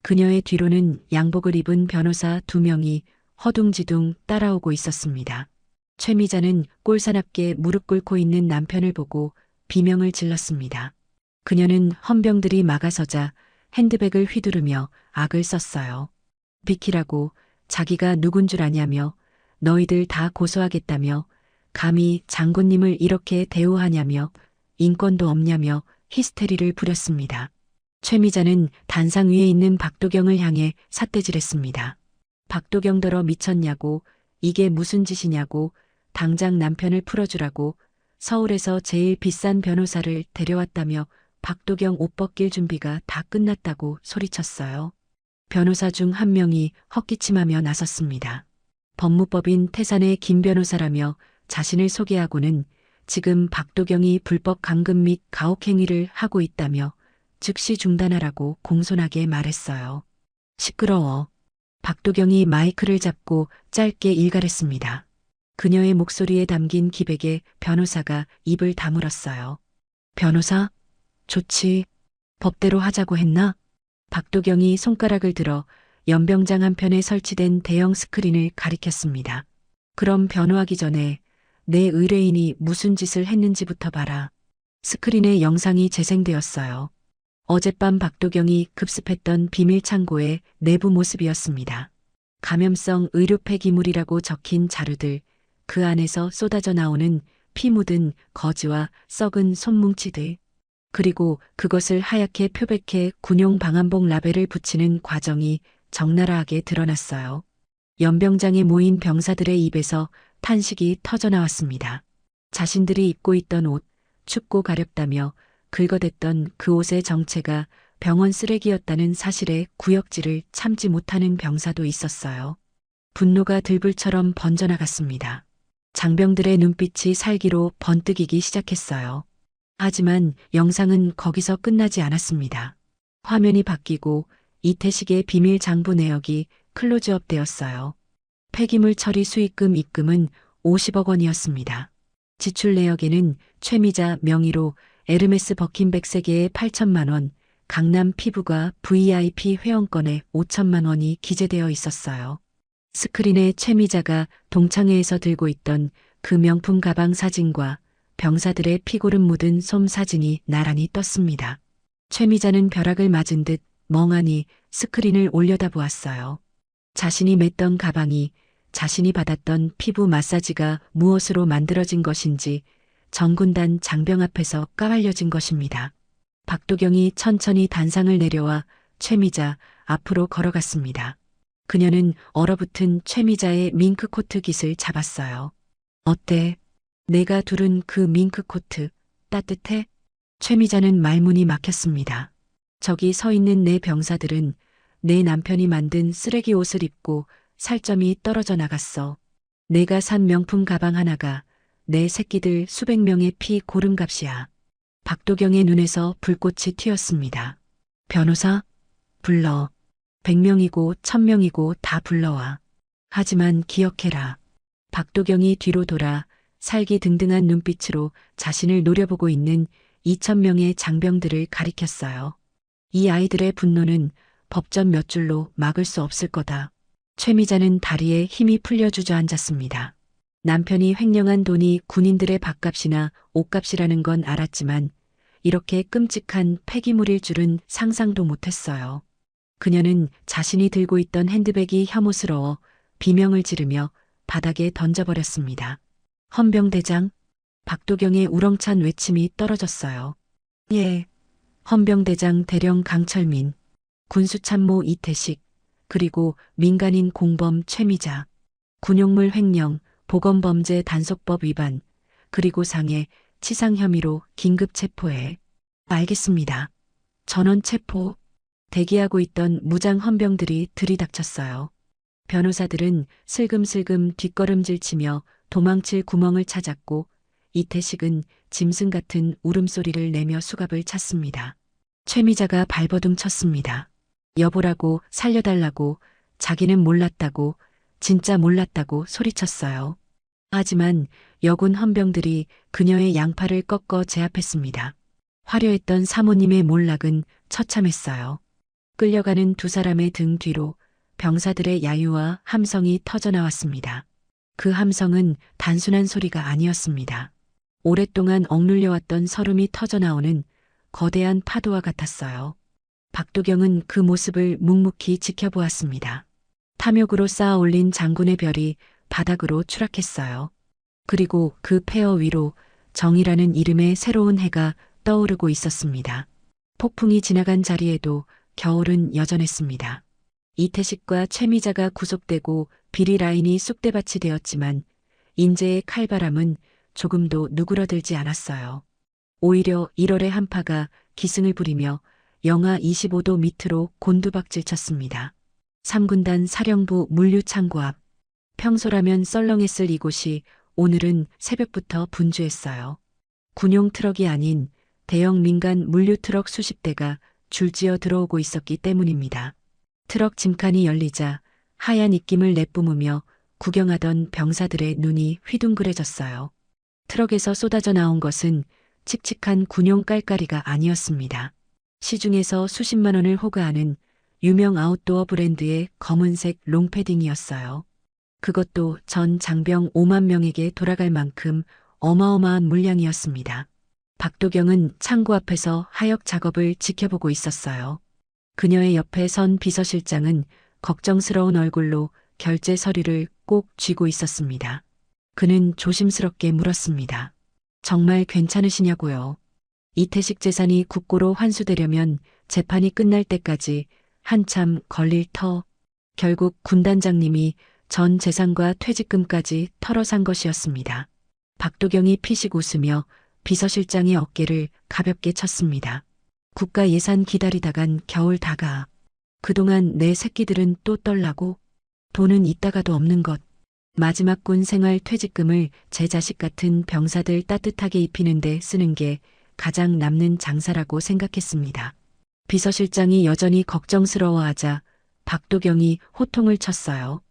그녀의 뒤로는 양복을 입은 변호사 2명이 허둥지둥 따라오고 있었습니다. 최미자는 꼴사납게 무릎 꿇고 있는 남편을 보고 비명을 질렀습니다. 그녀는 헌병들이 막아서자 핸드백을 휘두르며 악을 썼어요. 비키라고, 자기가 누군 줄 아냐며, 너희들 다 고소하겠다며, 감히 장군님을 이렇게 대우하냐며, 인권도 없냐며 히스테리를 부렸습니다. 최미자는 단상 위에 있는 박도경을 향해 삿대질했습니다. 박도경더러 미쳤냐고, 이게 무슨 짓이냐고, 당장 남편을 풀어주라고, 서울에서 제일 비싼 변호사를 데려왔다며 박도경 옷 벗길 준비가 다 끝났다고 소리쳤어요. 변호사 중 한 명이 헛기침하며 나섰습니다. 법무법인 태산의 김 변호사라며 자신을 소개하고는 지금 박도경이 불법 감금 및 가혹행위를 하고 있다며 즉시 중단하라고 공손하게 말했어요. 시끄러워. 박도경이 마이크를 잡고 짧게 일갈했습니다. 그녀의 목소리에 담긴 기백에 변호사가 입을 다물었어요. 변호사? 좋지. 법대로 하자고 했나? 박도경이 손가락을 들어 연병장 한편에 설치된 대형 스크린을 가리켰습니다. 그럼 변호하기 전에 내 의뢰인이 무슨 짓을 했는지부터 봐라. 스크린에 영상이 재생되었어요. 어젯밤 박도경이 급습했던 비밀 창고의 내부 모습이었습니다. 감염성 의료 폐기물이라고 적힌 자루들, 그 안에서 쏟아져 나오는 피 묻은 거지와 썩은 손뭉치들, 그리고 그것을 하얗게 표백해 군용 방한복 라벨을 붙이는 과정이 적나라하게 드러났어요. 연병장에 모인 병사들의 입에서 탄식이 터져나왔습니다. 자신들이 입고 있던 옷, 춥고 가렵다며 긁어댔던 그 옷의 정체가 병원 쓰레기였다는 사실에 구역질을 참지 못하는 병사도 있었어요. 분노가 들불처럼 번져나갔습니다. 장병들의 눈빛이 살기로 번뜩이기 시작했어요. 하지만 영상은 거기서 끝나지 않았습니다. 화면이 바뀌고 이태식의 비밀 장부 내역이 클로즈업 되었어요. 폐기물 처리 수익금 입금은 50억 원이었습니다. 지출 내역에는 최미자 명의로 에르메스 버킨백 3개에 8천만 원, 강남 피부과 VIP 회원권에 5천만 원이 기재되어 있었어요. 스크린에 최미자가 동창회에서 들고 있던 그 명품 가방 사진과 병사들의 피고름 묻은 솜 사진이 나란히 떴습니다. 최미자는 벼락을 맞은 듯 멍하니 스크린을 올려다보았어요. 자신이 맸던 가방이, 자신이 받았던 피부 마사지가 무엇으로 만들어진 것인지 전군단 장병 앞에서 까발려진 것입니다. 박도경이 천천히 단상을 내려와 최미자 앞으로 걸어갔습니다. 그녀는 얼어붙은 최미자의 밍크코트 깃을 잡았어요. 어때? 내가 두른 그 밍크코트 따뜻해? 최미자는 말문이 막혔습니다. 저기 서 있는 내 병사들은 내 남편이 만든 쓰레기 옷을 입고 살점이 떨어져 나갔어. 내가 산 명품 가방 하나가 내 새끼들 수백 명의 피 고름값이야. 박도경의 눈에서 불꽃이 튀었습니다. 변호사? 불러. 100명이고 1000명이고 다 불러와. 하지만 기억해라. 박도경이 뒤로 돌아 살기등등한 눈빛으로 자신을 노려보고 있는 2000명의 장병들을 가리켰어요. 이 아이들의 분노는 법전 몇 줄로 막을 수 없을 거다. 최미자는 다리에 힘이 풀려 주저앉았습니다. 남편이 횡령한 돈이 군인들의 밥값이나 옷값이라는 건 알았지만 이렇게 끔찍한 폐기물일 줄은 상상도 못했어요. 그녀는 자신이 들고 있던 핸드백이 혐오스러워 비명을 지르며 바닥에 던져버렸습니다. 헌병대장, 박도경의 우렁찬 외침이 떨어졌어요. 예. 헌병대장 대령 강철민, 군수참모 이태식, 그리고 민간인 공범 최미자, 군용물 횡령, 보건범죄 단속법 위반, 그리고 상해, 치상 혐의로 긴급 체포해. 알겠습니다. 전원 체포. 대기하고 있던 무장 헌병들이 들이닥쳤어요. 변호사들은 슬금슬금 뒷걸음질 치며 도망칠 구멍을 찾았고 이태식은 짐승 같은 울음소리를 내며 수갑을 찼습니다. 최미자가 발버둥 쳤습니다. 여보라고, 살려달라고, 자기는 몰랐다고, 진짜 몰랐다고 소리쳤어요. 하지만 여군 헌병들이 그녀의 양팔을 꺾어 제압했습니다. 화려했던 사모님의 몰락은 처참했어요. 끌려가는 두 사람의 등 뒤로 병사들의 야유와 함성이 터져나왔습니다. 그 함성은 단순한 소리가 아니었습니다. 오랫동안 억눌려왔던 서름이 터져나오는 거대한 파도와 같았어요. 박도경은 그 모습을 묵묵히 지켜보았습니다. 탐욕으로 쌓아 올린 장군의 별이 바닥으로 추락했어요. 그리고 그 폐허 위로 정이라는 이름의 새로운 해가 떠오르고 있었습니다. 폭풍이 지나간 자리에도 겨울은 여전했습니다. 이태식과 최미자가 구속되고 비리 라인이 쑥대밭이 되었지만 인재의 칼바람은 조금도 누그러들지 않았어요. 오히려 1월의 한파가 기승을 부리며 영하 25도 밑으로 곤두박질 쳤습니다. 3군단 사령부 물류창고 앞. 평소라면 썰렁했을 이곳이 오늘은 새벽부터 분주했어요. 군용 트럭이 아닌 대형 민간 물류 트럭 수십 대가 줄지어 들어오고 있었기 때문입니다. 트럭 짐칸이 열리자 하얀 입김을 내뿜으며 구경하던 병사들의 눈이 휘둥그레졌어요. 트럭에서 쏟아져 나온 것은 칙칙한 군용 깔깔이가 아니었습니다. 시중에서 수십만 원을 호가하는 유명 아웃도어 브랜드의 검은색 롱패딩이었어요. 그것도 전 장병 5만 명에게 돌아갈 만큼 어마어마한 물량이었습니다. 박도경은 창고 앞에서 하역 작업을 지켜보고 있었어요. 그녀의 옆에 선 비서실장은 걱정스러운 얼굴로 결제 서류를 꼭 쥐고 있었습니다. 그는 조심스럽게 물었습니다. 정말 괜찮으시냐고요. 이태식 재산이 국고로 환수되려면 재판이 끝날 때까지 한참 걸릴 터. 결국 군단장님이 전 재산과 퇴직금까지 털어산 것이었습니다. 박도경이 피식 웃으며 비서실장의 어깨를 가볍게 쳤습니다. 국가 예산 기다리다간 겨울 다가. 그동안 내 새끼들은 또 떨라고? 돈은 있다가도 없는 것. 마지막 군 생활 퇴직금을 제 자식 같은 병사들 따뜻하게 입히는 데 쓰는 게 가장 남는 장사라고 생각했습니다. 비서실장이 여전히 걱정스러워하자 박도경이 호통을 쳤어요.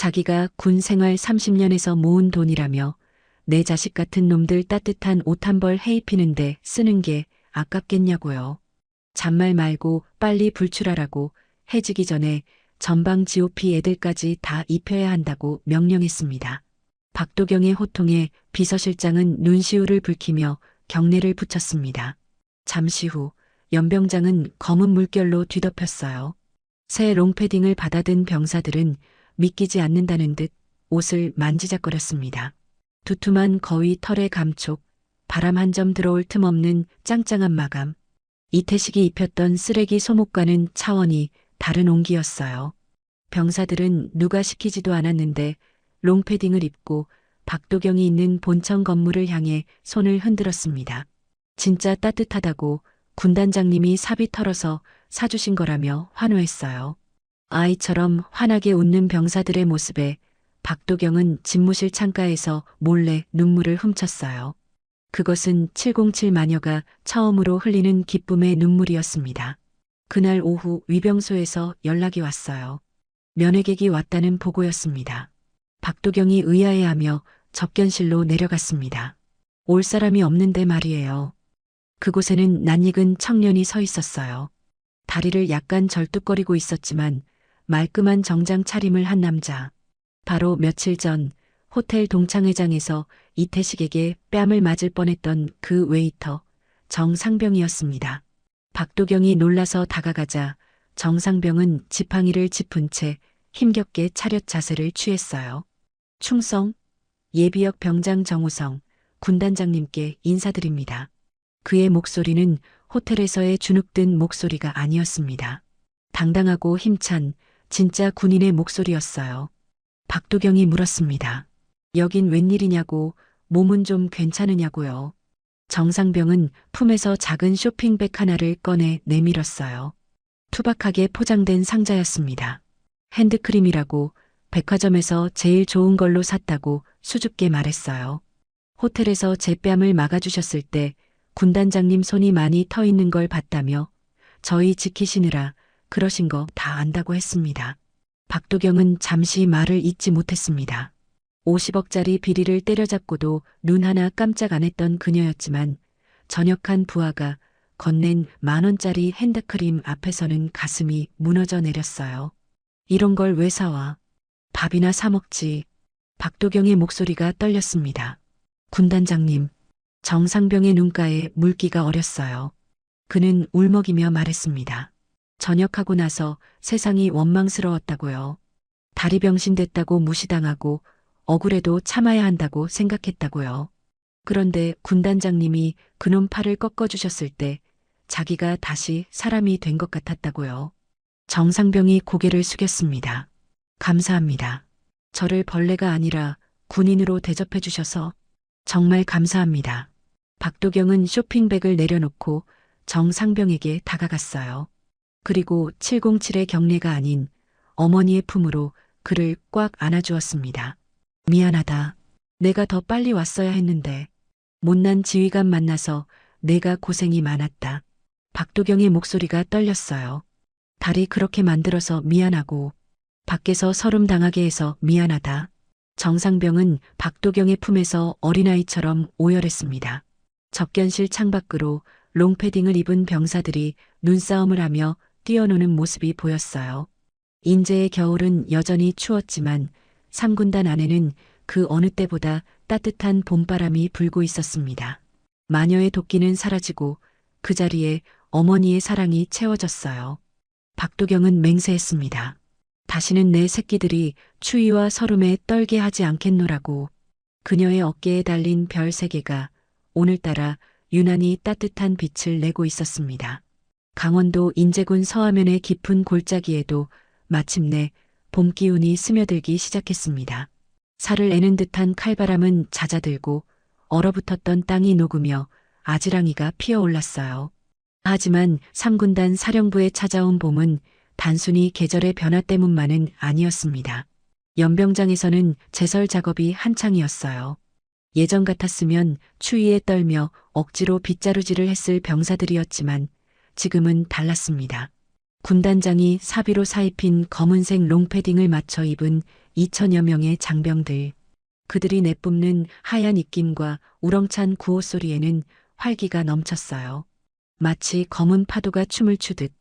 자기가 군 생활 30년에서 모은 돈이라며 내 자식 같은 놈들 따뜻한 옷 한 벌 해입히는데 쓰는 게 아깝겠냐고요. 잔말 말고 빨리 불출하라고 해지기 전에 전방 GOP 애들까지 다 입혀야 한다고 명령했습니다. 박도경의 호통에 비서실장은 눈시울을 붉히며 경례를 붙였습니다. 잠시 후 연병장은 검은 물결로 뒤덮였어요. 새 롱패딩을 받아든 병사들은 믿기지 않는다는 듯 옷을 만지작거렸습니다. 두툼한 거위 털의 감촉, 바람 한 점 들어올 틈 없는 짱짱한 마감. 이태식이 입혔던 쓰레기 소목과는 차원이 다른 온기였어요. 병사들은 누가 시키지도 않았는데 롱패딩을 입고 박도경이 있는 본청 건물을 향해 손을 흔들었습니다. 진짜 따뜻하다고 군단장님이 사비 털어서 사주신 거라며 환호했어요. 아이처럼 환하게 웃는 병사들의 모습에 박도경은 집무실 창가에서 몰래 눈물을 훔쳤어요. 그것은 707 마녀가 처음으로 흘리는 기쁨의 눈물이었습니다. 그날 오후 위병소에서 연락이 왔어요. 면회객이 왔다는 보고였습니다. 박도경이 의아해하며 접견실로 내려갔습니다. 올 사람이 없는데 말이에요. 그곳에는 낯익은 청년이 서 있었어요. 다리를 약간 절뚝거리고 있었지만 말끔한 정장 차림을 한 남자. 바로 며칠 전 호텔 동창회장에서 이태식에게 뺨을 맞을 뻔했던 그 웨이터 정상병이었습니다. 박도경이 놀라서 다가가자 정상병은 지팡이를 짚은 채 힘겹게 차렷 자세를 취했어요. 충성, 예비역 병장 정우성, 군단장님께 인사드립니다. 그의 목소리는 호텔에서의 주눅든 목소리가 아니었습니다. 당당하고 힘찬 진짜 군인의 목소리였어요. 박도경이 물었습니다. 여긴 웬일이냐고, 몸은 좀 괜찮으냐고요. 정상병은 품에서 작은 쇼핑백 하나를 꺼내 내밀었어요. 투박하게 포장된 상자였습니다. 핸드크림이라고 백화점에서 제일 좋은 걸로 샀다고 수줍게 말했어요. 호텔에서 제 뺨을 막아주셨을 때 군단장님 손이 많이 터 있는 걸 봤다며 저희 지키시느라 그러신 거 다 안다고 했습니다. 박도경은 잠시 말을 잇지 못했습니다. 50억짜리 비리를 때려잡고도 눈 하나 깜짝 안 했던 그녀였지만 전역한 부하가 건넨 10,000원짜리 핸드크림 앞에서는 가슴이 무너져 내렸어요. 이런 걸 왜 사와? 밥이나 사 먹지. 박도경의 목소리가 떨렸습니다. 군단장님, 정상병의 눈가에 물기가 어렸어요. 그는 울먹이며 말했습니다. 전역하고 나서 세상이 원망스러웠다고요. 다리병신 됐다고 무시당하고 억울해도 참아야 한다고 생각했다고요. 그런데 군단장님이 그놈 팔을 꺾어주셨을 때 자기가 다시 사람이 된 것 같았다고요. 정상병이 고개를 숙였습니다. 감사합니다. 저를 벌레가 아니라 군인으로 대접해 주셔서 정말 감사합니다. 박도경은 쇼핑백을 내려놓고 정상병에게 다가갔어요. 그리고 707의 경례가 아닌 어머니의 품으로 그를 꽉 안아주었습니다. 미안하다. 내가 더 빨리 왔어야 했는데 못난 지휘관 만나서 내가 고생이 많았다. 박도경의 목소리가 떨렸어요. 다리 그렇게 만들어서 미안하고 밖에서 서름 당하게 해서 미안하다. 정상병은 박도경의 품에서 어린아이처럼 오열했습니다. 접견실 창밖으로 롱패딩을 입은 병사들이 눈싸움을 하며 뛰어노는 모습이 보였어요. 인제의 겨울은 여전히 추웠지만 3군단 안에는 그 어느 때보다 따뜻한 봄바람이 불고 있었습니다. 마녀의 도끼는 사라지고 그 자리에 어머니의 사랑이 채워졌어요. 박도경은 맹세했습니다. 다시는 내 새끼들이 추위와 서름에 떨게 하지 않겠노라고. 그녀의 어깨에 달린 별 3개가 오늘따라 유난히 따뜻한 빛을 내고 있었습니다. 강원도 인제군 서하면의 깊은 골짜기에도 마침내 봄 기운이 스며들기 시작했습니다. 살을 애는 듯한 칼바람은 잦아들고 얼어붙었던 땅이 녹으며 아지랑이가 피어올랐어요. 하지만 3군단 사령부에 찾아온 봄은 단순히 계절의 변화 때문만은 아니었습니다. 연병장에서는 제설 작업이 한창이었어요. 예전 같았으면 추위에 떨며 억지로 빗자루질을 했을 병사들이었지만 지금은 달랐습니다. 군단장이 사비로 사입힌 검은색 롱패딩을 맞춰 입은 2천여 명의 장병들. 그들이 내뿜는 하얀 입김과 우렁찬 구호 소리에는 활기가 넘쳤어요. 마치 검은 파도가 춤을 추듯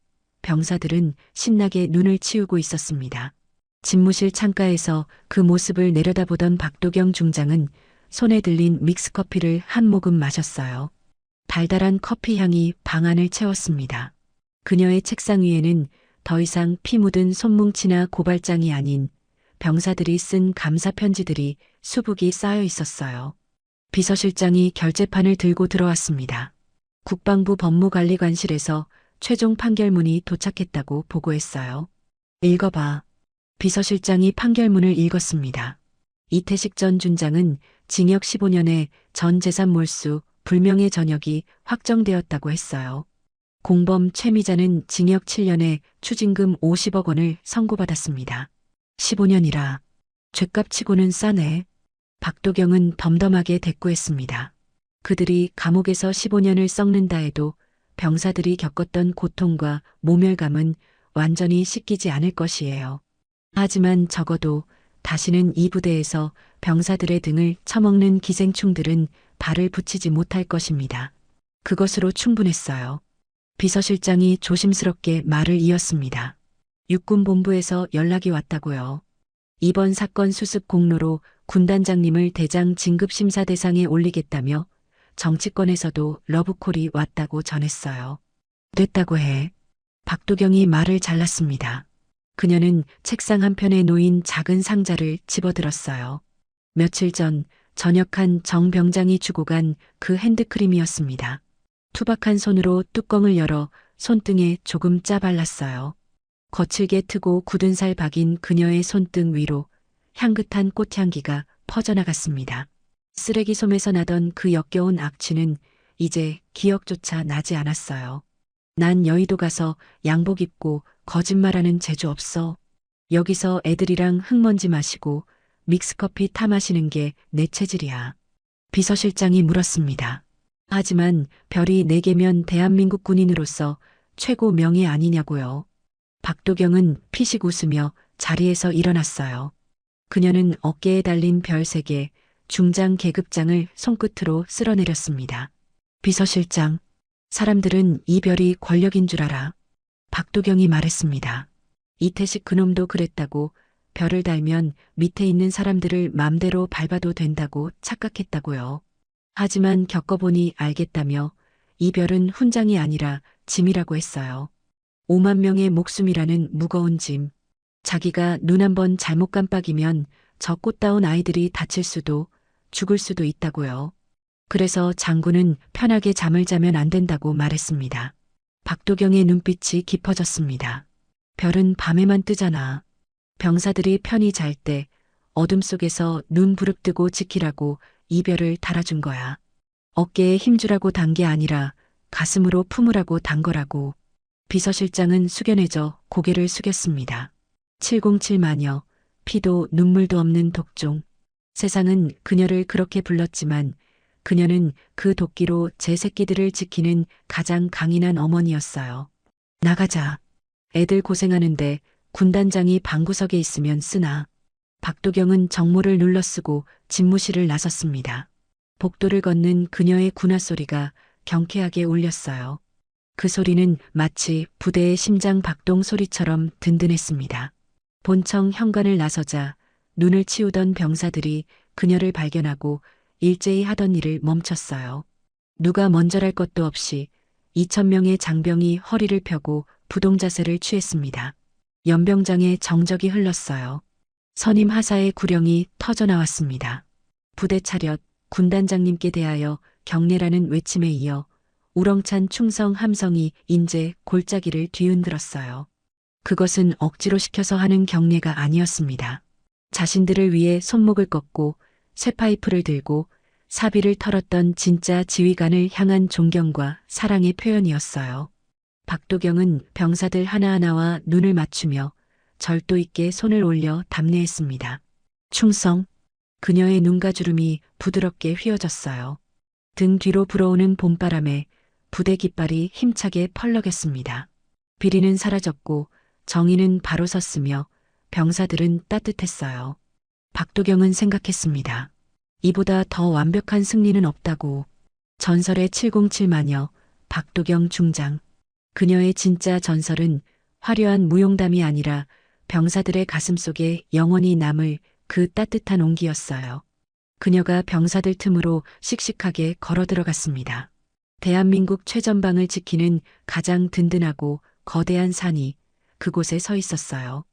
병사들은 신나게 눈을 치우고 있었습니다. 집무실 창가에서 그 모습을 내려다보던 박도경 중장은 손에 들린 믹스커피를 한 모금 마셨어요. 달달한 커피 향이 방 안을 채웠습니다. 그녀의 책상 위에는 더 이상 피 묻은 손뭉치나 고발장이 아닌 병사들이 쓴 감사 편지들이 수북이 쌓여 있었어요. 비서실장이 결재판을 들고 들어왔습니다. 국방부 법무관리관실에서 최종 판결문이 도착했다고 보고했어요. 읽어봐. 비서실장이 판결문을 읽었습니다. 이태식 전 준장은 징역 15년에 전 재산 몰수, 불명예 전역이 확정되었다고 했어요. 공범 최미자는 징역 7년에 추징금 50억 원을 선고받았습니다. 15년이라 죗값치고는 싸네. 박도경은 덤덤하게 대꾸했습니다. 그들이 감옥에서 15년을 썩는다 해도 병사들이 겪었던 고통과 모멸감은 완전히 씻기지 않을 것이에요. 하지만 적어도 다시는 이 부대에서 병사들의 등을 처먹는 기생충들은 발을 붙이지 못할 것입니다. 그것으로 충분했어요. 비서실장이 조심스럽게 말을 이었습니다. 육군본부에서 연락이 왔다고요. 이번 사건 수습 공로로 군단장님을 대장 진급심사 대상에 올리겠다며 정치권에서도 러브콜이 왔다고 전했어요. 됐다고 해. 박도경이 말을 잘랐습니다. 그녀는 책상 한편에 놓인 작은 상자를 집어들었어요. 며칠 전 전역한 정 병장이 주고 간 그 핸드크림이었습니다. 투박한 손으로 뚜껑을 열어 손등에 조금 짜발랐어요. 거칠게 트고 굳은 살 박인 그녀의 손등 위로 향긋한 꽃향기가 퍼져나갔습니다. 쓰레기 솜에서 나던 그 역겨운 악취는 이제 기억조차 나지 않았어요. 난 여의도 가서 양복 입고 거짓말하는 재주 없어. 여기서 애들이랑 흙먼지 마시고 믹스커피 타 마시는 게 내 체질이야. 비서실장이 물었습니다. 하지만 별이 4개면 대한민국 군인으로서 최고 명예 아니냐고요. 박도경은 피식 웃으며 자리에서 일어났어요. 그녀는 어깨에 달린 별 3개, 중장 계급장을 손끝으로 쓸어내렸습니다. 비서실장, 사람들은 이 별이 권력인 줄 알아. 박도경이 말했습니다. 이태식 그놈도 그랬다고 별을 달면 밑에 있는 사람들을 맘대로 밟아도 된다고 착각했다고요. 하지만 겪어보니 알겠다며 이 별은 훈장이 아니라 짐이라고 했어요. 5만 명의 목숨이라는 무거운 짐. 자기가 눈 한 번 잘못 깜빡이면 저 꽃다운 아이들이 다칠 수도 죽을 수도 있다고요. 그래서 장군은 편하게 잠을 자면 안 된다고 말했습니다. 박도경의 눈빛이 깊어졌습니다. 별은 밤에만 뜨잖아. 병사들이 편히 잘 때 어둠 속에서 눈 부릅뜨고 지키라고 이 별을 달아준 거야. 어깨에 힘주라고 단 게 아니라 가슴으로 품으라고 단 거라고. 비서실장은 숙연해져 고개를 숙였습니다. 707마녀, 피도 눈물도 없는 독종. 세상은 그녀를 그렇게 불렀지만 그녀는 그 도끼로 제 새끼들을 지키는 가장 강인한 어머니였어요. 나가자. 애들 고생하는데 군단장이 방구석에 있으면 쓰나. 박도경은 정모를 눌러쓰고 집무실을 나섰습니다. 복도를 걷는 그녀의 군화 소리가 경쾌하게 울렸어요. 그 소리는 마치 부대의 심장 박동 소리처럼 든든했습니다. 본청 현관을 나서자 눈을 치우던 병사들이 그녀를 발견하고 일제히 하던 일을 멈췄어요. 누가 먼저랄 것도 없이 2,000명의 장병이 허리를 펴고 부동자세를 취했습니다. 연병장에 정적이 흘렀어요. 선임 하사의 구령이 터져나왔습니다. 부대 차렷, 군단장님께 대하여 경례라는 외침에 이어 우렁찬 충성 함성이 인제 골짜기를 뒤흔들었어요. 그것은 억지로 시켜서 하는 경례가 아니었습니다. 자신들을 위해 손목을 꺾고 쇠파이프를 들고 사비를 털었던 진짜 지휘관을 향한 존경과 사랑의 표현이었어요. 박도경은 병사들 하나하나와 눈을 맞추며 절도 있게 손을 올려 답례했습니다. 충성. 그녀의 눈가주름이 부드럽게 휘어졌어요. 등 뒤로 불어오는 봄바람에 부대 깃발이 힘차게 펄럭였습니다. 비리는 사라졌고 정의는 바로 섰으며 병사들은 따뜻했어요. 박도경은 생각했습니다. 이보다 더 완벽한 승리는 없다고. 전설의 707 마녀 박도경 중장. 그녀의 진짜 전설은 화려한 무용담이 아니라 병사들의 가슴속에 영원히 남을 그 따뜻한 온기였어요. 그녀가 병사들 틈으로 씩씩하게 걸어 들어갔습니다. 대한민국 최전방을 지키는 가장 든든하고 거대한 산이 그곳에 서 있었어요.